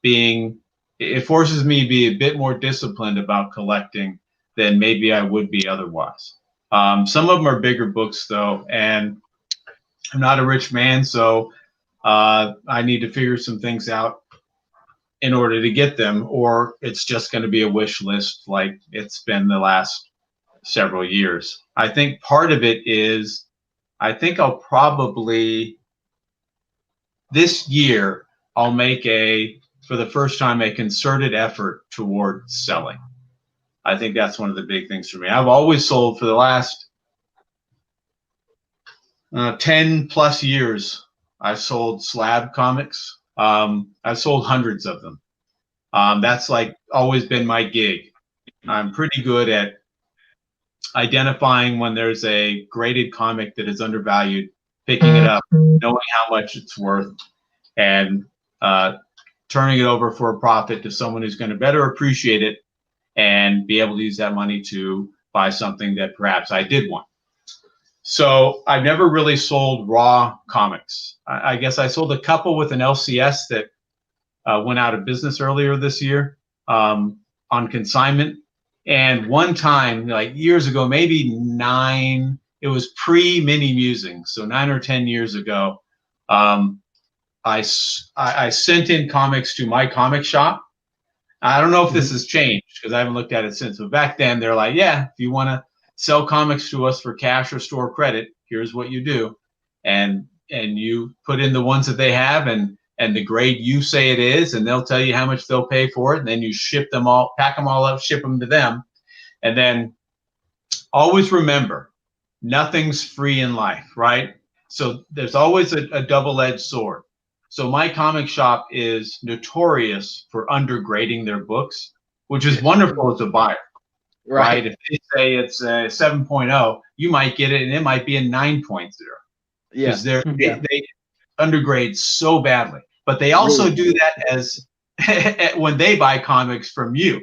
being, it forces me to be a bit more disciplined about collecting than maybe I would be otherwise. Some of them are bigger books though, and I'm not a rich man, so I need to figure some things out in order to get them, or it's just going to be a wish list like it's been the last several years. I think part of it is, I think I'll probably, this year, I'll make for the first time, a concerted effort toward selling. I think that's one of the big things for me. I've always sold for the last 10 plus years. I've sold slab comics. I've sold hundreds of them. That's like always been my gig. I'm pretty good at identifying when there's a graded comic that is undervalued, picking it up, knowing how much it's worth, and turning it over for a profit to someone who's going to better appreciate it and be able to use that money to buy something that perhaps I did want. So I've never really sold raw comics. I guess I sold a couple with an LCS that went out of business earlier this year on consignment. And one time, like years ago, maybe it was pre-Mini Musings, so 9 or 10 years ago, I sent in comics to my comic shop. I don't know if this has changed because I haven't looked at it since, but back then they're like, yeah, if you want to sell comics to us for cash or store credit, here's what you do. And you put in the ones that they have and the grade you say it is, and they'll tell you how much they'll pay for it. And then you ship them all, pack them all up, ship them to them. And then always remember, nothing's free in life, right? So there's always a double-edged sword. So my comic shop is notorious for undergrading their books, which is wonderful as a buyer. Right. If they say it's a 7.0, you might get it and it might be a 9.0. Because they undergrade so badly. But they also do that as when they buy comics from you.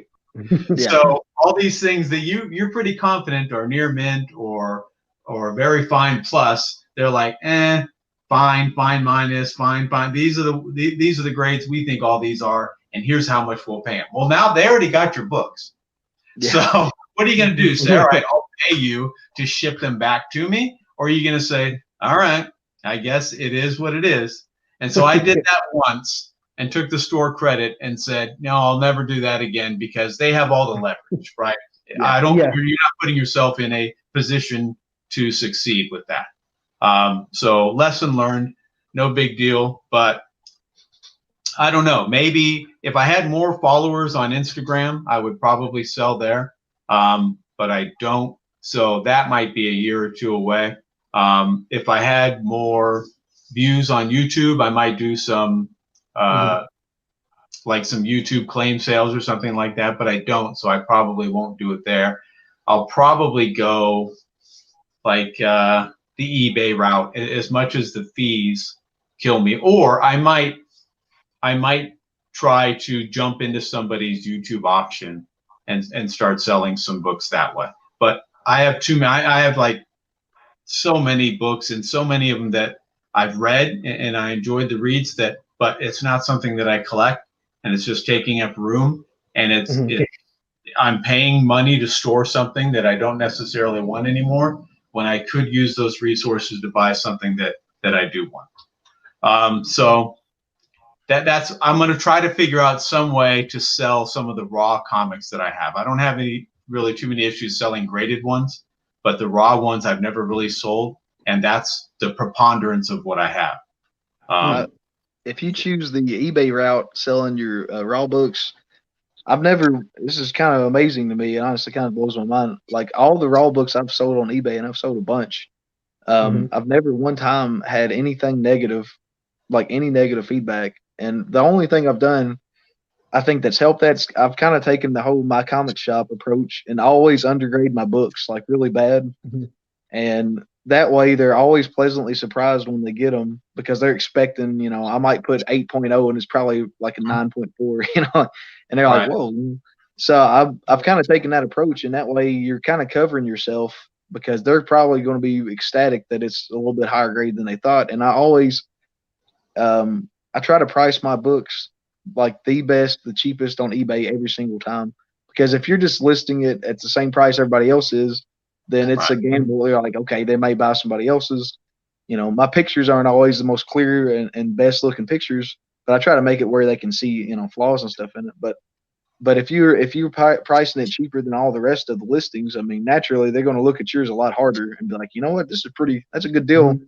So all these things that you're pretty confident are near mint or very fine plus, they're like, fine minus, fine. These are the grades we think all these are, and here's how much we'll pay them. Well, now they already got your books. So what are you going to do? Say, all right, I'll pay you to ship them back to me? Or are you going to say, all right, I guess it is what it is? And so I did that once and took the store credit and said, no, I'll never do that again because they have all the leverage, right? You're not putting yourself in a position to succeed with that. So lesson learned, no big deal, but I don't know. Maybe if I had more followers on Instagram, I would probably sell there. But I don't. So that might be a year or two away. If I had more views on YouTube, I might do some like some YouTube claim sales or something like that, but I don't. So I probably won't do it there. I'll probably go like the eBay route as much as the fees kill me. Or I might try to jump into somebody's YouTube auction and start selling some books that way. But I have I have like so many books and so many of them that I've read and I enjoyed the reads but it's not something that I collect, and it's just taking up room, and I'm paying money to store something that I don't necessarily want anymore when I could use those resources to buy something that I do want. So that's I'm going to try to figure out some way to sell some of the raw comics that I have. I don't have really too many issues selling graded ones, but the raw ones I've never really sold, and that's the preponderance of what I have. If you choose the eBay route, selling your raw books, I've never. This is kind of amazing to me. It honestly kind of blows my mind. Like all the raw books I've sold on eBay, and I've sold a bunch. I've never one time had anything negative, like any negative feedback. And the only thing I've done, I think that's helped. I've kind of taken the whole my comic shop approach and always undergrade my books like really bad. And that way they're always pleasantly surprised when they get them because they're expecting, I might put 8.0 and it's probably like a 9.4, and they're like, whoa. So I've kind of taken that approach, and that way you're kind of covering yourself because they're probably going to be ecstatic that it's a little bit higher grade than they thought. And I always, I try to price my books like the best, the cheapest on eBay every single time. Because if you're just listing it at the same price everybody else is, then it's a gamble. You're like, okay, they may buy somebody else's. My pictures aren't always the most clear and best looking pictures, but I try to make it where they can see, flaws and stuff in it. But if you're pricing it cheaper than all the rest of the listings, I mean, naturally they're going to look at yours a lot harder and be like, you know what, that's a good deal.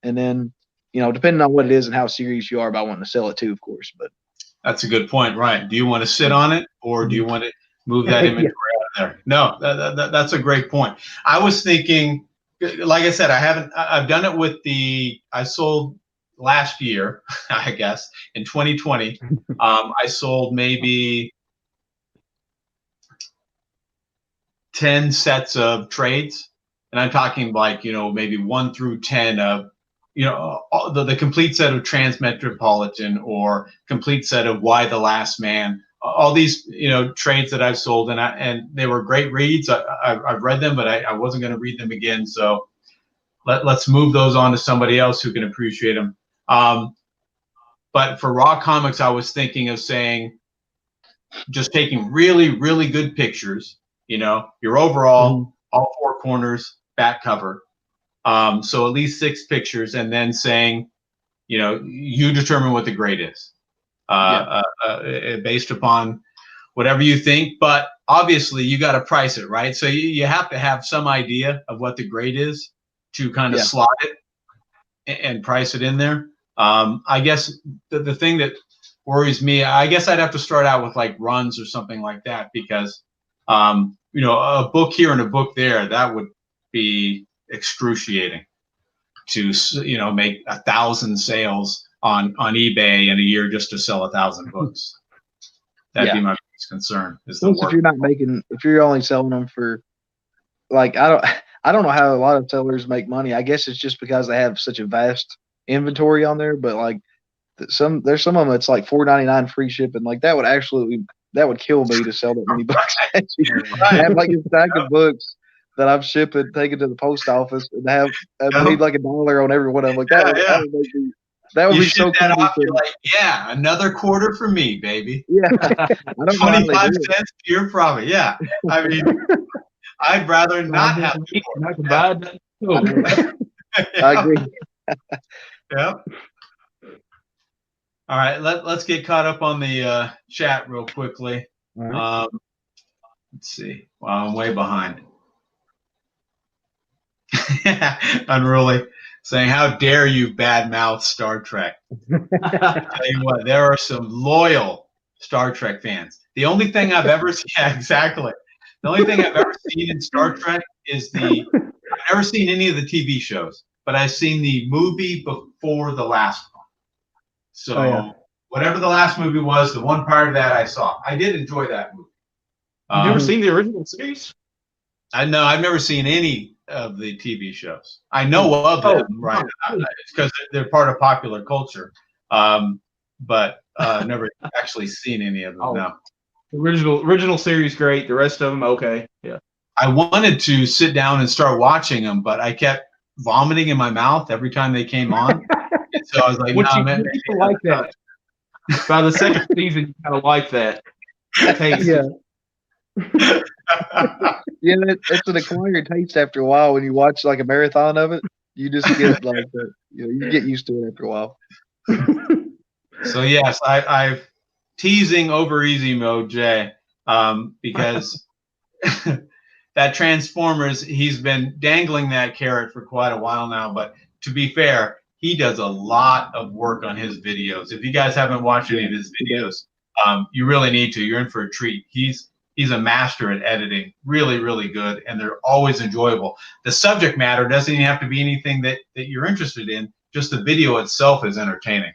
And then, depending on what it is and how serious you are about wanting to sell it too, of course. But that's a good point, right? Do you want to sit on it, or do you want to move that inventory out of there? No, that's a great point. I was thinking, like I said, I've done it with I sold last year, I guess, in 2020. I sold maybe 10 sets of trades, and I'm talking like, maybe 1 through 10 of, the complete set of Transmetropolitan or complete set of Why the Last Man, all these, trades that I've sold, and they were great reads. I've read them, but I wasn't going to read them again. So let's move those on to somebody else who can appreciate them. But for raw comics, I was thinking of saying, just taking really, really good pictures, your overall, all 4 corners, back cover. So at least 6 pictures, and then saying, you determine what the grade is, based upon whatever you think. But obviously, you got to price it, right? So you have to have some idea of what the grade is to kind of slot it and price it in there. I guess the thing that worries me, I guess I'd have to start out with like runs or something like that, because, a book here and a book there, that would be excruciating to make 1,000 sales on eBay in a year just to sell 1,000 books. That'd be my biggest concern. If you're only selling them for, like, I don't know how a lot of sellers make money. I guess it's just because they have such a vast inventory on there. But like there's some of them it's like $4.99 free shipping. Like that would kill me to sell that many books. I have like a stack of books that I've shipped and taken to the post office and have made like $1 on every one of them. Like that would be so cool. Like, another quarter for me, baby. Yeah, 25 cents pure profit. Yeah, I mean, I'd rather not have to I agree. Yep. All right, let's get caught up on the chat real quickly. Right. Let's see. Wow, I'm way behind. Unruly saying, "How dare you badmouth Star Trek?" I'll tell you what, there are some loyal Star Trek fans. The only thing I've ever seen, exactly. The only thing I've ever seen in Star Trek is I've never seen any of the TV shows, but I've seen the movie before the last one. So whatever the last movie was, the one part of that I saw. I did enjoy that movie. Have you ever seen the original series? I've never seen any of the TV shows. I know of them, right? Because they're part of popular culture, but never actually seen any of them. No. Original series, great. The rest of them, okay. Yeah. I wanted to sit down and start watching them, but I kept vomiting in my mouth every time they came on. And so I was like, man, like that. By the second season, you kind of like that taste. Yeah. It's an acquired taste after a while. When you watch like a marathon of it, you just get like that. You get used to it after a while. So yes, I've teasing over easy mode, Jay, because that Transformers, he's been dangling that carrot for quite a while now. But to be fair, he does a lot of work on his videos. If you guys haven't watched any of his videos, You really need to. You're in for a treat. He's a master at editing, really, really good, and they're always enjoyable. The subject matter doesn't even have to be anything that you're interested in. Just the video itself is entertaining.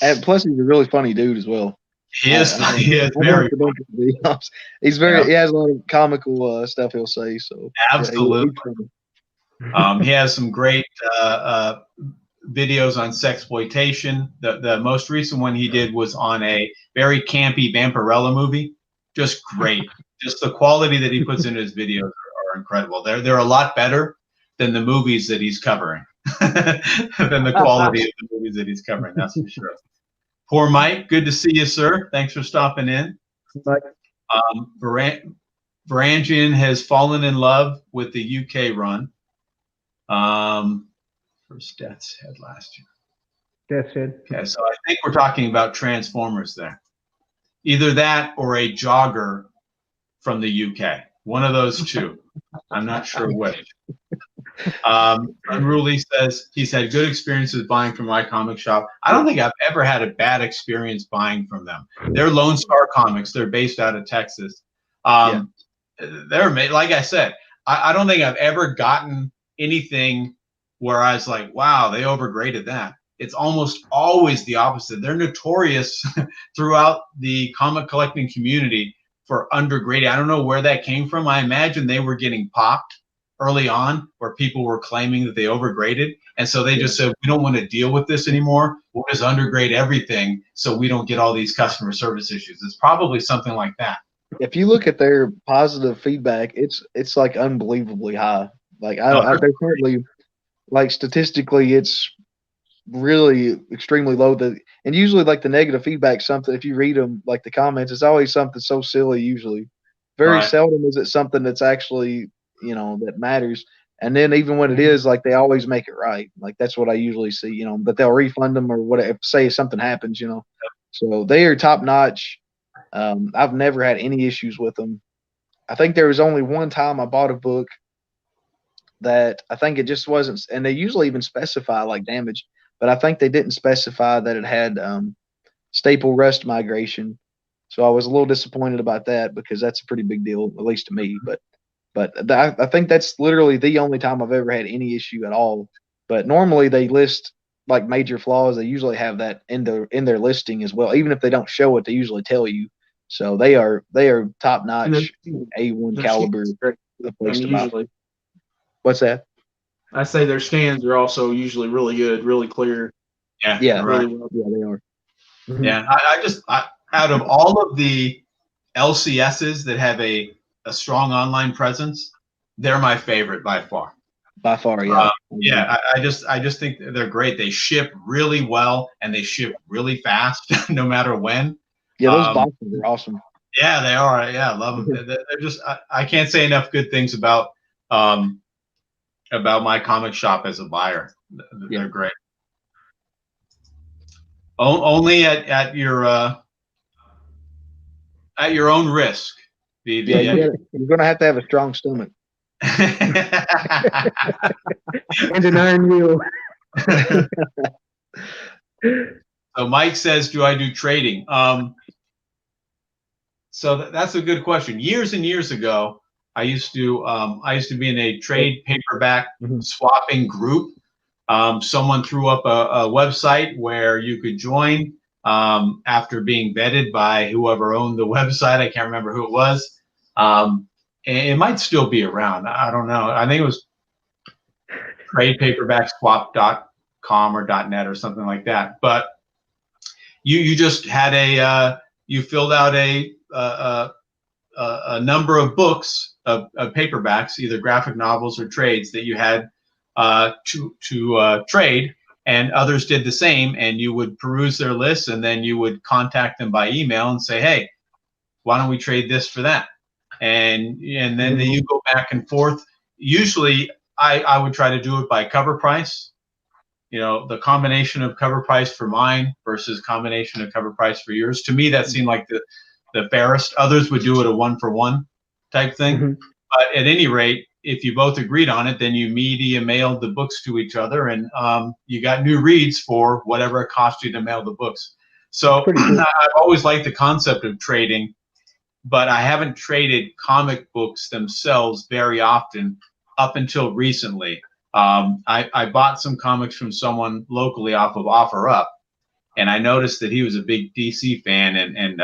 And plus, he's a really funny dude as well. He is very funny. He's very. He has a lot of comical stuff he'll say. So absolutely. He has some great videos on sexploitation. The most recent one he did was on a very campy Vampirella movie. Just great. Just the quality that he puts into his videos are incredible. They're a lot better than the movies that he's covering. Than the quality of the movies that he's covering, that's for sure. Poor Mike, good to see you, sir. Thanks for stopping in. Mike. Varangian has fallen in love with the UK run. First Death's Head last year. Death's Head. Okay, so I think we're talking about Transformers there. Either that or a jogger from the UK. One of those two. I'm not sure which. Unruly says he's had good experiences buying from my comic shop. I don't think I've ever had a bad experience buying from them. They're Lone Star Comics. They're based out of Texas. They're like I said, I don't think I've ever gotten anything where I was like, wow, they overgraded that. It's almost always the opposite. They're notorious throughout the comic collecting community for undergrading. I don't know where that came from. I imagine they were getting popped early on where people were claiming that they overgraded. And so they just said, we don't want to deal with this anymore. We'll just undergrade everything so we don't get all these customer service issues. It's probably something like that. If you look at their positive feedback, it's like unbelievably high. Like they're currently, like statistically, it's really extremely low. And usually like the negative feedback, something, if you read them, like the comments, it's always something so silly. Usually very seldom is it something that's actually, that matters. And then even when it is, like, they always make it right. Like, that's what I usually see, but they'll refund them or whatever, say if something happens, so they are top notch. I've never had any issues with them. I think there was only one time I bought a book that I think it just wasn't, and they usually even specify like damage, but I think they didn't specify that it had staple rust migration. So I was a little disappointed about that because that's a pretty big deal, at least to me. But I think that's literally the only time I've ever had any issue at all. But normally they list like major flaws. They usually have that in their listing as well. Even if they don't show it, they usually tell you. So they are top notch, A1 caliber. The place to buy. What's that? I say their scans are also usually really good, really clear. Yeah, really well. Yeah, they are. Mm-hmm. Yeah, I out of all of the LCSs that have a strong online presence, they're my favorite by far. By far, yeah. I just think they're great. They ship really well and they ship really fast, no matter when. Yeah, those boxes are awesome. Yeah, they are. Yeah, I love them. They're just I can't say enough good things about my comic shop as a buyer. They're great. Only at your own risk. You're gonna have to have a strong stomach. And an iron will. So Mike says, do I do trading? So that's a good question. Years and years ago, I used to be in a trade paperback swapping group. Someone threw up a website where you could join after being vetted by whoever owned the website. I can't remember who it was. It might still be around. I don't know. I think it was tradepaperbackswap.com or .net or something like that. But you just had you filled out a number of books of paperbacks, either graphic novels or trades that you had to trade, and others did the same, and you would peruse their lists, and then you would contact them by email and say, hey, why don't we trade this for that? And then you go back and forth. Usually I would try to do it by cover price, the combination of cover price for mine versus combination of cover price for yours. To me, that seemed like the fairest. Others would do it a 1-for-1 type thing. But at any rate, if you both agreed on it, then you media mailed the books to each other, and you got new reads for whatever it cost you to mail the books. So Pretty cool. I've always liked the concept of trading, but I haven't traded comic books themselves very often up until recently. I bought some comics from someone locally off of OfferUp, and I noticed that he was a big DC fan, and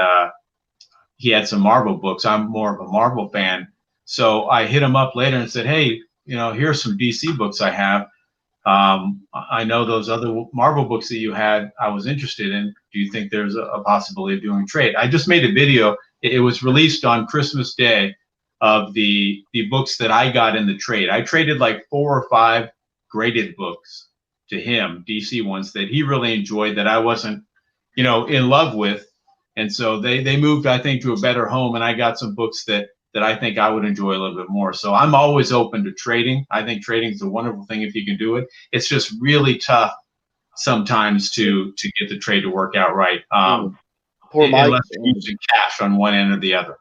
he had some Marvel books. I'm more of a Marvel fan. So I hit him up later and said, hey, here's some DC books I have. I know those other Marvel books that you had, I was interested in. Do you think there's a possibility of doing a trade? I just made a video. It was released on Christmas Day of the books that I got in the trade. I traded like 4 or 5 graded books to him, DC ones that he really enjoyed that I wasn't, in love with. And so they moved, I think, to a better home, and I got some books that I think I would enjoy a little bit more. So I'm always open to trading. I think trading is a wonderful thing if you can do it. It's just really tough sometimes to get the trade to work out right. Poor Mike. Unless you're using cash on one end or the other.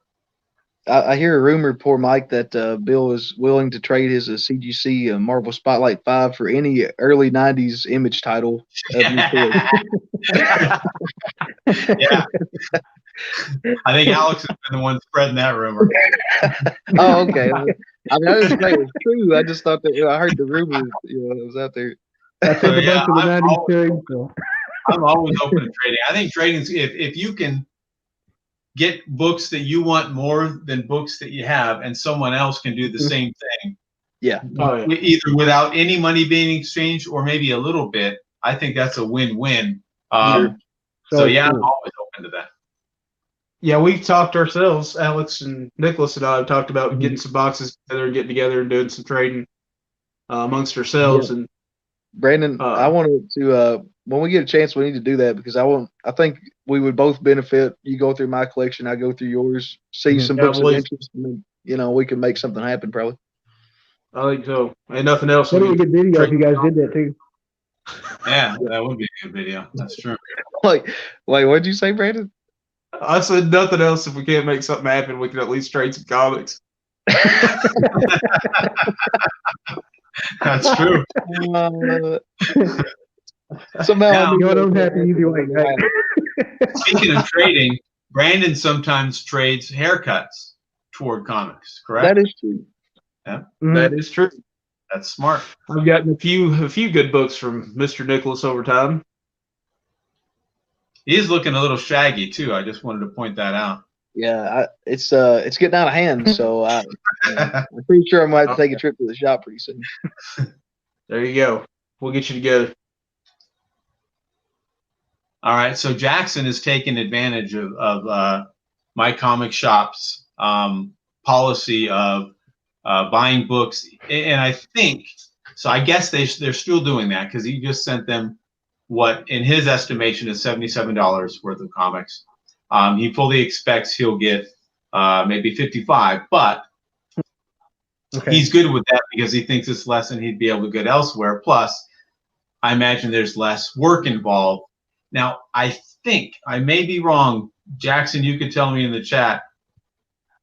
I hear a rumor, poor Mike, that Bill is willing to trade his CGC Marvel Spotlight 5 for any early 90s Image title of your choice. Yeah. I think Alex has been the one spreading that rumor. Oh, okay. I didn't say it was true. I just thought that I heard the rumor. It was out there. That's in the bunch of the 90s too. So. I'm always open to trading. I think trading is if you can get books that you want more than books that you have, and someone else can do the same thing. Yeah. Either without any money being exchanged or maybe a little bit. I think that's a win-win. So yeah, I'm always open to that. Yeah, we've talked ourselves, Alex and Nicholas and I have talked about getting some boxes together and getting together and doing some trading amongst ourselves. And Brandon, I wanted to when we get a chance, we need to do that because I think we would both benefit. You go through my collection, I go through yours, see some books of interest, and we can make something happen probably. I think so. And nothing else. That'd be a good video if you guys did that too. Yeah, that would be a good video. That's true. Wait, what did you say, Brandon? I said nothing else. If we can't make something happen, we can at least trade some comics. That's true. Somehow you don't have to easy way. Right? Speaking of trading, Brandon sometimes trades haircuts toward comics. Correct? That is true. Yeah, that is true. That's smart. I've gotten a few good books from Mr. Nicholas over time. He's looking a little shaggy too. I just wanted to point that out. Yeah, it's getting out of hand. So I'm pretty sure I might have to take a trip to the shop pretty soon. There you go. We'll get you together. All right. So Jackson is taking advantage of my comic shop's policy of buying books, and I think so. I guess they're still doing that because he just sent them what, in his estimation, is $77 worth of comics. He fully expects he'll get maybe 55, but he's good with that because he thinks it's less than he'd be able to get elsewhere. Plus, I imagine there's less work involved. Now, I think, I may be wrong, Jackson, you could tell me in the chat.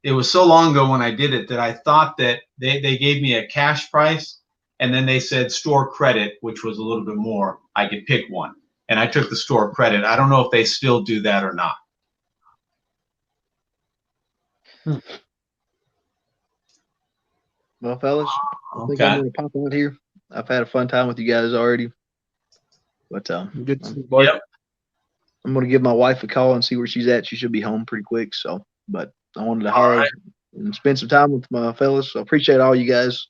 It was so long ago when I did it that I thought that they gave me a cash price, and then they said store credit, which was a little bit more. I could pick one, and I took the store credit. I don't know if they still do that or not. Well, fellas, I think I'm going to pop out here. I've had a fun time with you guys already. But good. Yep. I'm going to give my wife a call and see where she's at. She should be home pretty quick. So, but I wanted to holler and spend some time with my fellas. So I appreciate all you guys.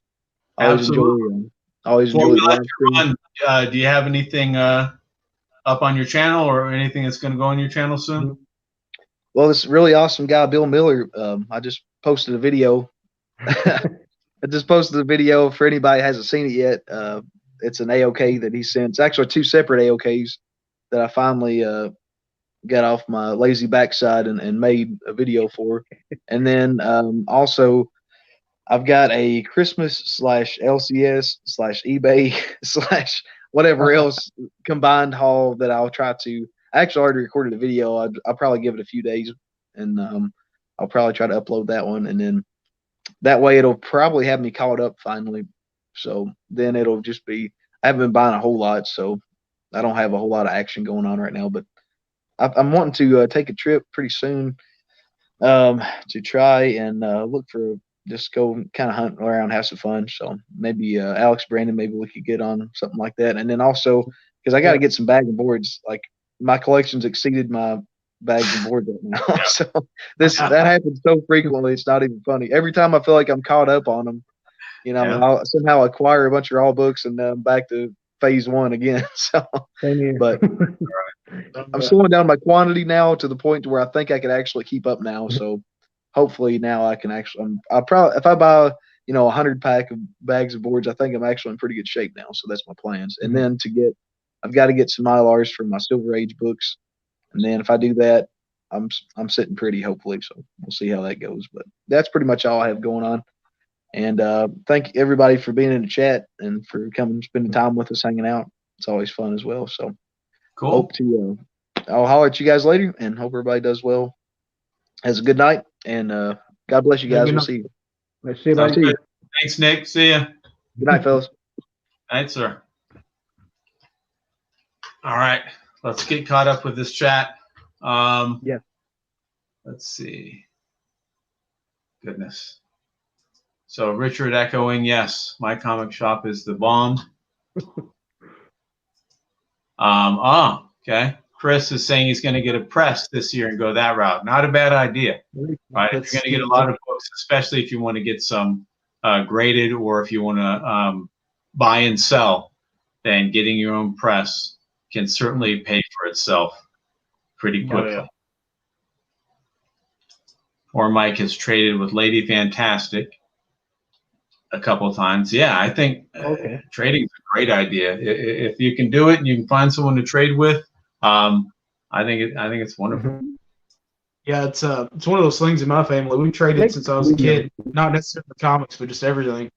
Always enjoy the live stream. Do you have anything up on your channel or anything that's going to go on your channel soon? Well, this really awesome guy, Bill Miller, I just posted a video. I just posted a video for anybody who hasn't seen it yet. It's an AOK that he sent. It's actually 2 separate AOKs that I finally got off my lazy backside and made a video for. And then also I've got a Christmas /LCS /eBay / whatever else combined haul that I'll try to. I actually already recorded a video. I'll probably give it a few days, and I'll probably try to upload that one, and then that way it'll probably have me caught up finally. So then it'll just be. I haven't been buying a whole lot, so I don't have a whole lot of action going on right now. But I'm wanting to take a trip pretty soon to try and look for just go kind of hunt around, have some fun. So maybe Alex, Brandon, maybe we could get on something like that. And then also because I got to get some bags and boards. Like my collection's exceeded my bags and boards right now. So that happens so frequently, it's not even funny. Every time I feel like I'm caught up on them, I'll somehow acquire a bunch of raw books and back to phase one again. So, but I'm slowing down my quantity now to the point to where I think I can actually keep up now. So hopefully now I can actually, I'll probably, if I buy, 100 pack of bags of boards, I think I'm actually in pretty good shape now. So that's my plans. And then I've got to get some Mylars for my Silver Age books. And then if I do that, I'm sitting pretty, hopefully. So we'll see how that goes. But that's pretty much all I have going on. And thank everybody for being in the chat and for coming, spending time with us, hanging out. It's always fun as well. So cool. Hope to, I'll holler at you guys later and hope everybody does well. Has a good night and God bless you guys. We'll see you. Let's see about you. Thanks, Nick. See ya. Good night, fellas. Good night, sir. All right, let's get caught up with this chat. Yeah. Let's see. Goodness. So Richard echoing, yes, my comic shop is the bomb. Okay. Chris is saying he's going to get a press this year and go that route. Not a bad idea, right? You're going to get a lot of books, especially if you want to get some graded or if you want to buy and sell, then getting your own press can certainly pay for itself pretty quickly. Yeah. Or Mike has traded with Lady Fantastic a couple of times. Yeah, I think trading is a great idea. If you can do it and you can find someone to trade with, I think it's wonderful. Yeah, it's one of those things in my family. We traded since I was a kid, not necessarily comics, but just everything.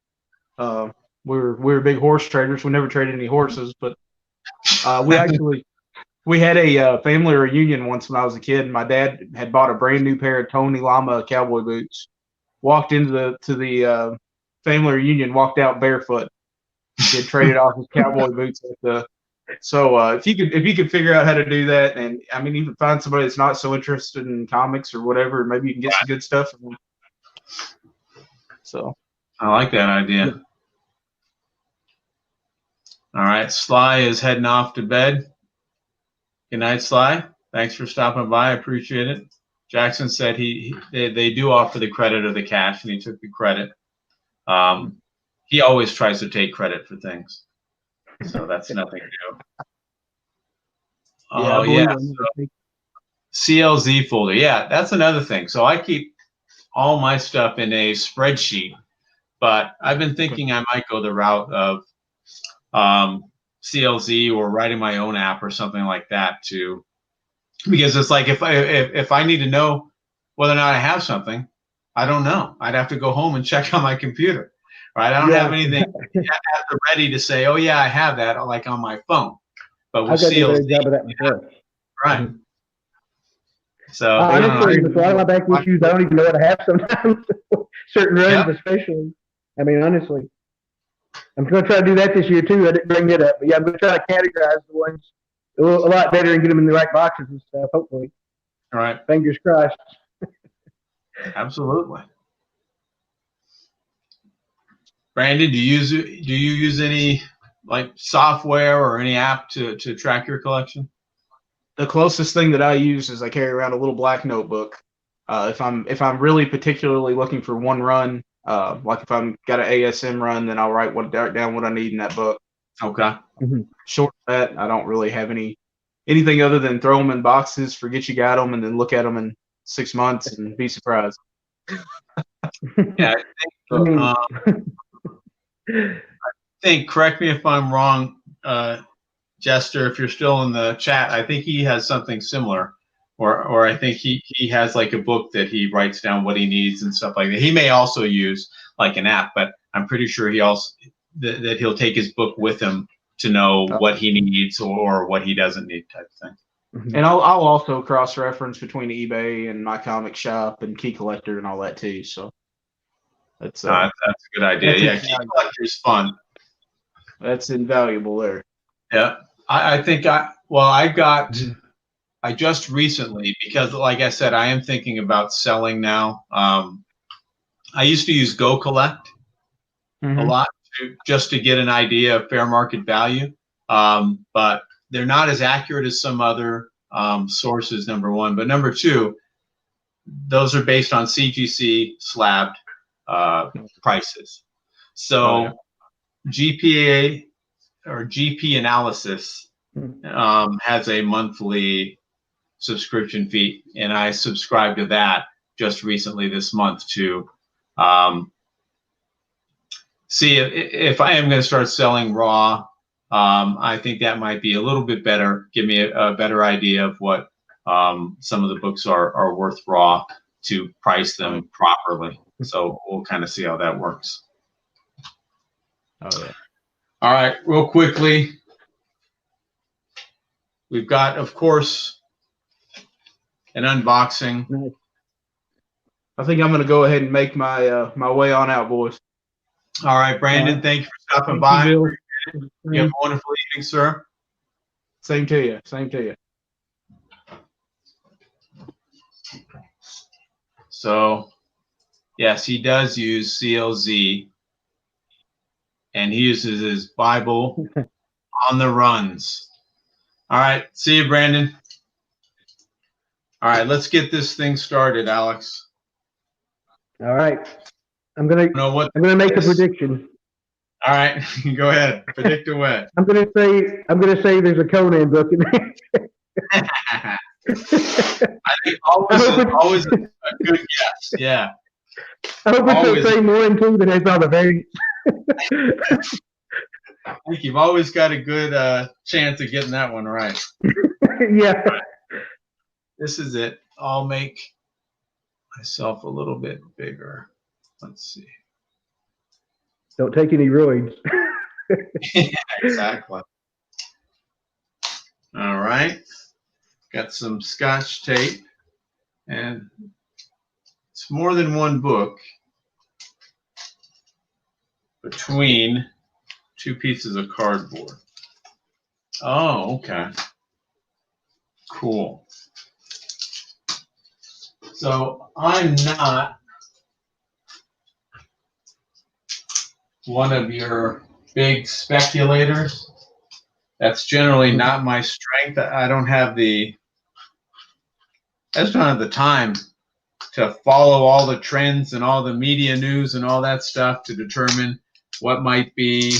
We're big horse traders. We never traded any horses, but we had a family reunion once when I was a kid, and my dad had bought a brand new pair of Tony Lama cowboy boots. Walked into the family reunion, walked out barefoot. He had traded off his cowboy boots at the. So if you could figure out how to do that, and I mean, even find somebody that's not so interested in comics or whatever, maybe you can get some good stuff from them. So I like that idea. All right, Sly is heading off to bed. Good night, Sly. Thanks for stopping by. I appreciate it. Jackson said they do offer the credit or the cash, and he took the credit. He always tries to take credit for things. So that's nothing new. Oh, yeah. So CLZ folder. Yeah, that's another thing. So I keep all my stuff in a spreadsheet, but I've been thinking I might go the route of CLZ or writing my own app or something like that too. Because it's like if I need to know whether or not I have something, I don't know. I'd have to go home and check on my computer. Right, I don't have anything at the ready to say, oh yeah, I have that, like on my phone. But with CLZ, job of that myself. Right. So honestly, with a lot of my back issues, I don't even know what I have sometimes. Certain runs, especially. I mean, honestly, I'm going to try to do that this year too. I didn't bring it up, but yeah, I'm going to try to categorize the ones a lot better and get them in the right boxes and stuff. Hopefully. All right. Fingers crossed. Absolutely. Brandon, do you use any like software or any app to track your collection? The closest thing that I use is I carry around a little black notebook. If I'm really particularly looking for one run, like if I'm got an ASM run, then I'll write down what I need in that book. Okay. Short of that, I don't really have anything other than throw them in boxes, forget you got them, and then look at them in 6 months and be surprised. Yeah, I think, correct me if I'm wrong, Jester, if you're still in the chat, I think he has something similar, or I think he has like a book that he writes down what he needs and stuff like that. He may also use like an app, but I'm pretty sure he also that he'll take his book with him to know what he needs or what he doesn't need type of thing. And I'll also cross-reference between eBay and my comic shop and Key Collector and all that too. So that's a good idea. Yeah, Key Collector is fun. That's invaluable there. Yeah, I think I I just recently, because like I said, I am thinking about selling now. I used to use Go Collect a lot just to get an idea of fair market value. But they're not as accurate as some other sources, number one. But number two, those are based on CGC slabbed prices. So GPA or GP analysis has a monthly subscription fee, and I subscribed to that just recently this month to see if I am going to start selling raw. I think that might be a little bit better, give me a better idea of what some of the books are worth raw to price them properly. So we'll kind of see how that works. Oh yeah. All right, real quickly, we've got, of course, an unboxing. Nice. I think I'm going to go ahead and make my my way on out, boys. All right, Brandon, thank you for stopping by. You have a wonderful evening, sir. Same to you. Same to you. So, yes, he does use CLZ, and he uses his Bible on the runs. All right, see you, Brandon. All right, let's get this thing started, Alex. All right. I'm gonna make a prediction. All right, go ahead. Predict away. I'm gonna say there's a Conan book in there. I think always a good guess. Yeah. I hope it's the same one too that has all the variants. I think you've always got a good chance of getting that one right. Yeah. This is it. I'll make myself a little bit bigger. Let's see. Don't take any roids. Yeah, exactly. All right. Got some Scotch tape, and it's more than one book between two pieces of cardboard. Oh, okay. Cool. So I'm not one of your big speculators. That's generally not my strength. I don't have the time to follow all the trends and all the media news and all that stuff to determine what might be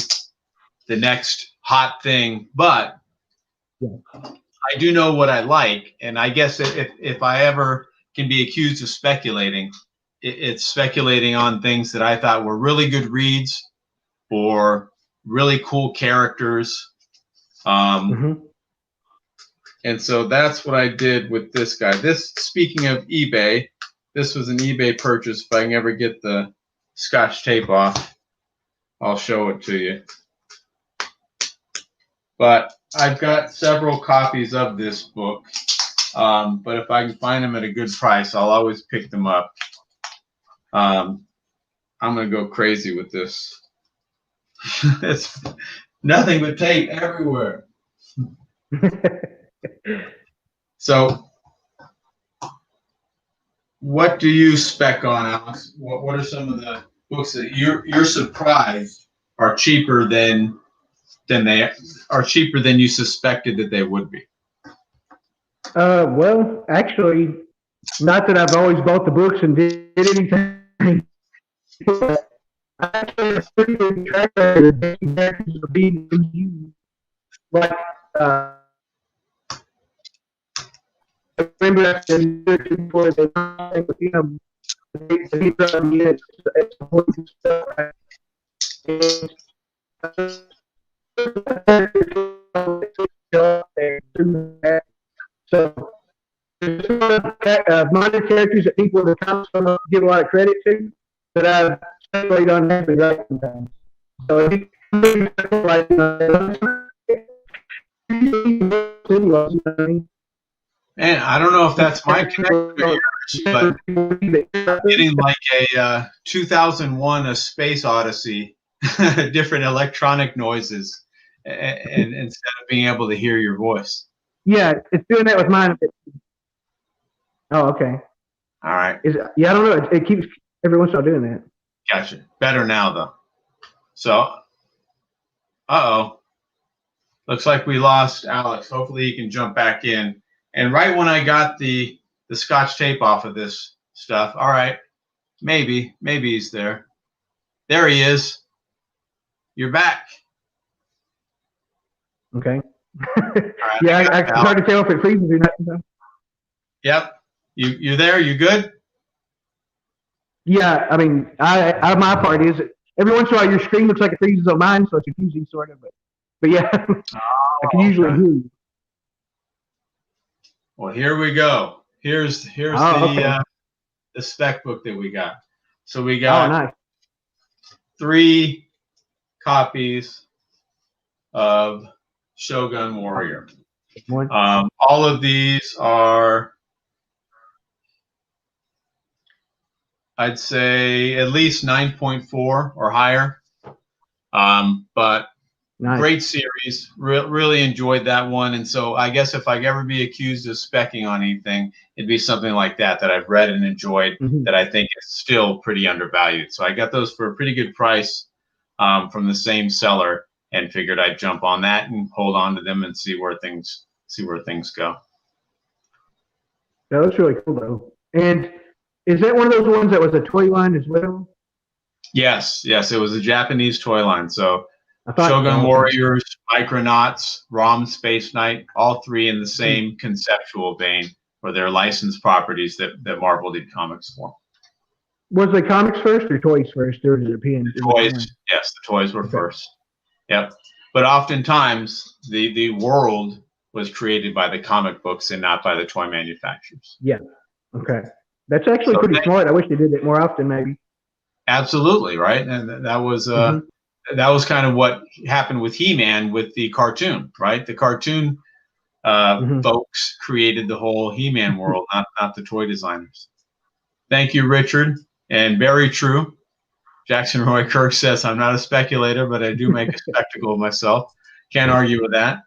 the next hot thing. But I do know what I like, and I guess if I ever can be accused of speculating, it's speculating on things that I thought were really good reads or really cool characters. And so that's what I did with this guy. This, speaking of eBay, this was an eBay purchase. If I can ever get the Scotch tape off, I'll show it to you. But I've got several copies of this book. But if I can find them at a good price, I'll always pick them up. I'm going to go crazy with this. It's nothing but tape everywhere. So, what do you spec on, Alex? What are some of the books that you're surprised are cheaper than you suspected that they would be? Well, actually, not that I've always bought the books and did anything. I actually have a pretty good track record of characters are being used. Like, I remember I said before they with him, he's on the so minor characters that people in the comics don't give a lot of credit to, that I speculate on having right sometimes. So Man, I don't know if that's my connection or yours, but getting like a 2001 A Space Odyssey, different electronic noises, and instead of being able to hear your voice. Yeah, it's doing that with mine. Oh, okay. All right. Yeah, I don't know. It keeps every once in a while doing that. Gotcha. Better now, though. So, uh-oh. Looks like we lost Alex. Hopefully he can jump back in. And right when I got the Scotch tape off of this stuff, all right, maybe he's there. There he is. You're back. Okay. Right, yeah, it's hard to tell if it freezes or not. Yep. You there? You good? Yeah, I mean, my part is every once in a while your screen looks like it freezes on mine, so it's confusing sort of. But yeah, I can usually hear you. Well, here we go. Here's the spec book that we got. So we got nice. 3 copies of Shogun Warrior. All of these are, I'd say, at least 9.4 or higher. But nice. Great series. Really enjoyed that one. And so I guess if I ever be accused of specking on anything, it'd be something like that I've read and enjoyed that I think is still pretty undervalued. So I got those for a pretty good price from the same seller and figured I'd jump on that and hold on to them and see where things go. Yeah, that's really cool though. And is that one of those ones that was a toy line as well? Yes, it was a Japanese toy line. So Shogun Warriors, Micronauts, ROM Space Knight, all 3 in the same conceptual vein, or they're licensed properties that Marvel did comics for. Was the comics first or toys first? Or was it toys? Yes, the toys were first. Yep. But oftentimes the world was created by the comic books and not by the toy manufacturers. Yeah. Okay. That's actually pretty smart. I wish they did it more often, maybe. Absolutely, right? And that was that was kind of what happened with He-Man with the cartoon, right? The cartoon folks created the whole He-Man world, not the toy designers. Thank you, Richard. And very true. Jackson Roy Kirk says, I'm not a speculator, but I do make a spectacle of myself. Can't argue with that.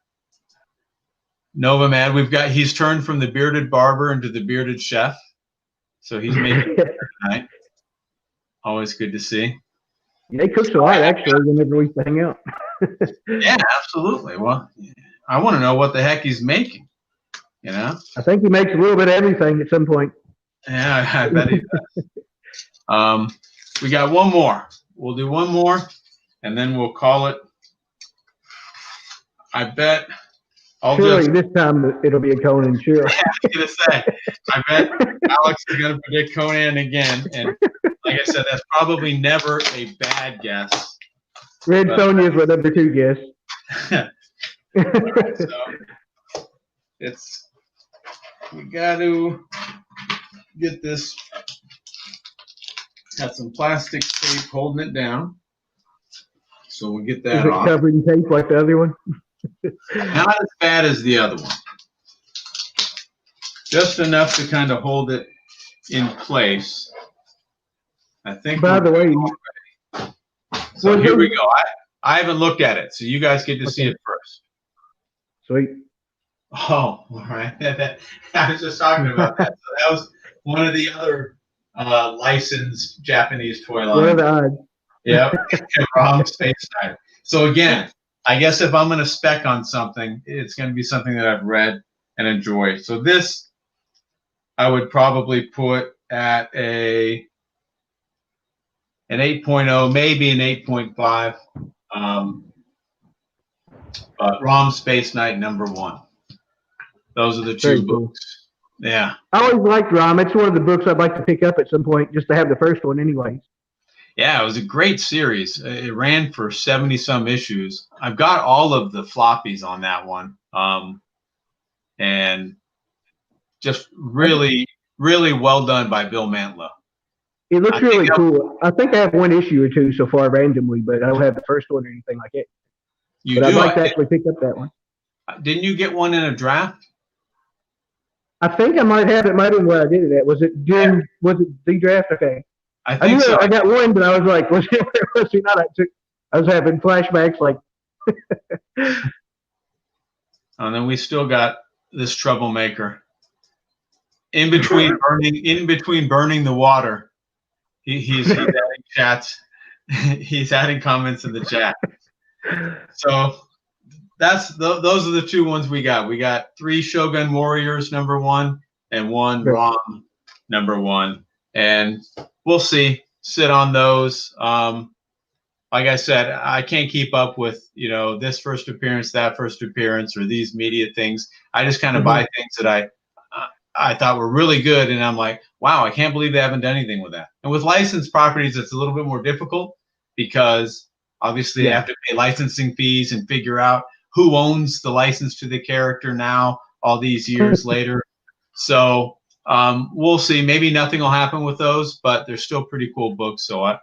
Novamadd, he's turned from the bearded barber into the bearded chef. So he's making it tonight. Always good to see. Yeah, he cooks a lot, actually, whenever we hang out. Yeah, absolutely. Well, I want to know what the heck he's making, you know? I think he makes a little bit of everything at some point. Yeah, I bet he does. We got one more. We'll do one more, and then we'll call it. I bet. This time it'll be a Conan, sure. Yeah, I was going to say, I bet Alex is going to predict Conan again. And like I said, that's probably never a bad guess. Red Sonja is my number 2 guess. Right, so we got to get this. Got some plastic tape holding it down. So we'll get that off. Is it covered in tape like the other one? Not as bad as the other one. Just enough to kind of hold it in place. I think. By the way. So here we go. I haven't looked at it, so you guys get to see it first. Sweet. Oh, all right. I was just talking about that. So that was one of the other licensed Japanese toy lines. One of the odds. Yep. ROM Space Knight. So again, I guess if I'm going to spec on something, it's going to be something that I've read and enjoyed. So this, I would probably put at an 8.0, maybe an 8.5. But ROM Space Knight #1. Those are the 2 books. Yeah. I always liked ROM. It's one of the books I'd like to pick up at some point, just to have the first one anyways. Yeah, it was a great series. It ran for 70-some issues. I've got all of the floppies on that one. And just really, really well done by Bill Mantlo. It looks really cool. I think I have 1 issue or 2 so far randomly, but I don't have the first one or anything like it. But I'd like to actually pick up that one. Didn't you get one in a draft? I think I might have it. Might have been where I did it at. Was it the draft? Okay. I think so. I got one, but I was like, was he not? I was having flashbacks like. And then we still got this troublemaker. In between burning the water, he's adding chats. He's adding comments in the chat. So those are the two ones we got. We got 3 Shogun Warriors #1 and 1 ROM #1, and we'll see. Sit on those. Like I said, I can't keep up with, this first appearance, that first appearance, or these media things. I just kind of buy things that I thought were really good, and I'm like, wow, I can't believe they haven't done anything with that. And with licensed properties, it's a little bit more difficult because obviously they have to pay licensing fees and figure out who owns the license to the character now, all these years later. So we'll see. Maybe nothing will happen with those, but they're still pretty cool books. So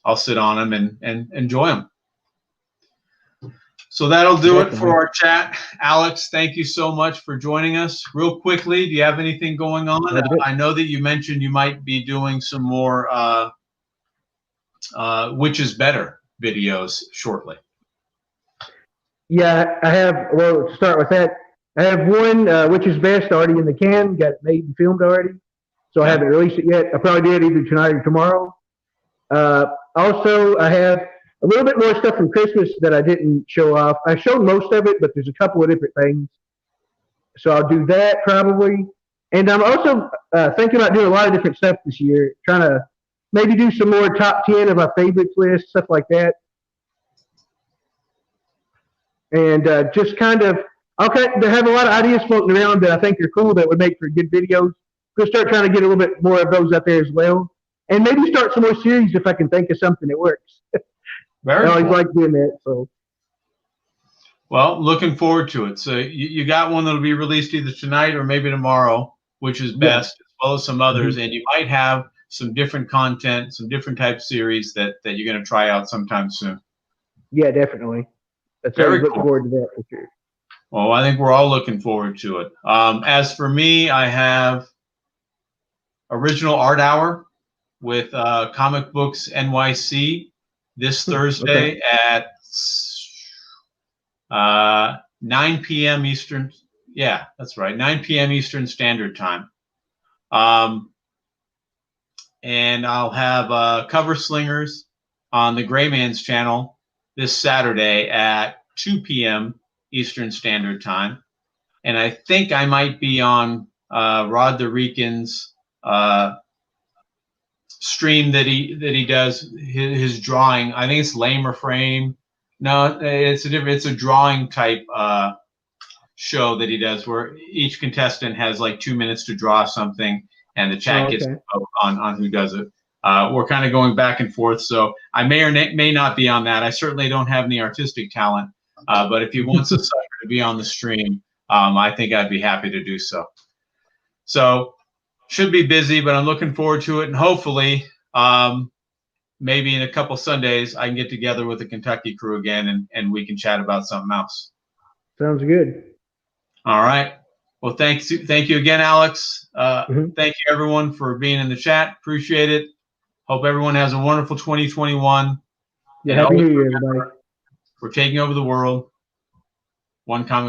I'll sit on them and enjoy them. So that'll do it for our chat. Alex, thank you so much for joining us. Real quickly, do you have anything going on? I know that you mentioned you might be doing some more Which is Better videos shortly. Yeah, I have. Well, to start with that, I have one Which is Best already in the can. Got it made and filmed already. So I haven't released it yet. I'll probably do it either tonight or tomorrow. Also, I have a little bit more stuff from Christmas that I didn't show off. I showed most of it, but there's a couple of different things. So I'll do that probably. And I'm also thinking about doing a lot of different stuff this year, trying to maybe do some more top 10 of my favorites list, stuff like that. And just kind of, they have a lot of ideas floating around that I think are cool that would make for good videos. We'll start trying to get a little bit more of those out there as well. And maybe start some more series if I can think of something that works. I always like doing that. So, well, looking forward to it. So you got one that'll be released either tonight or maybe tomorrow, Which is Best, as well as some others. And you might have some different content, some different type series that you're going to try out sometime soon. Yeah, definitely. That's very looking cool. forward to that for sure. Well, I think we're all looking forward to it. As for me, I have Original Art Hour with Comic Books NYC this Thursday at 9 p.m. Eastern. Yeah, that's right, 9 p.m. Eastern Standard Time. And I'll have Cover Slingers on the Gray Man's channel this Saturday at 2 p.m. Eastern Standard Time. And I think I might be on Rod the Rican's stream that he does his drawing. I think it's Lame or Frame. No, it's a drawing type show that he does where each contestant has like 2 minutes to draw something, and the chat gets to vote on who does it. We're kind of going back and forth, so I may or may not be on that. I certainly don't have any artistic talent, but if he wants a sucker to be on the stream, I think I'd be happy to do so. So should be busy, but I'm looking forward to it, and hopefully maybe in a couple Sundays I can get together with the Kentucky crew again and we can chat about something else. Sounds good. All right. Well, thank you again, Alex. Thank you everyone for being in the chat. Appreciate it. Hope everyone has a wonderful 2021. Yeah, happy New Year, everybody. We're taking over the world. One comic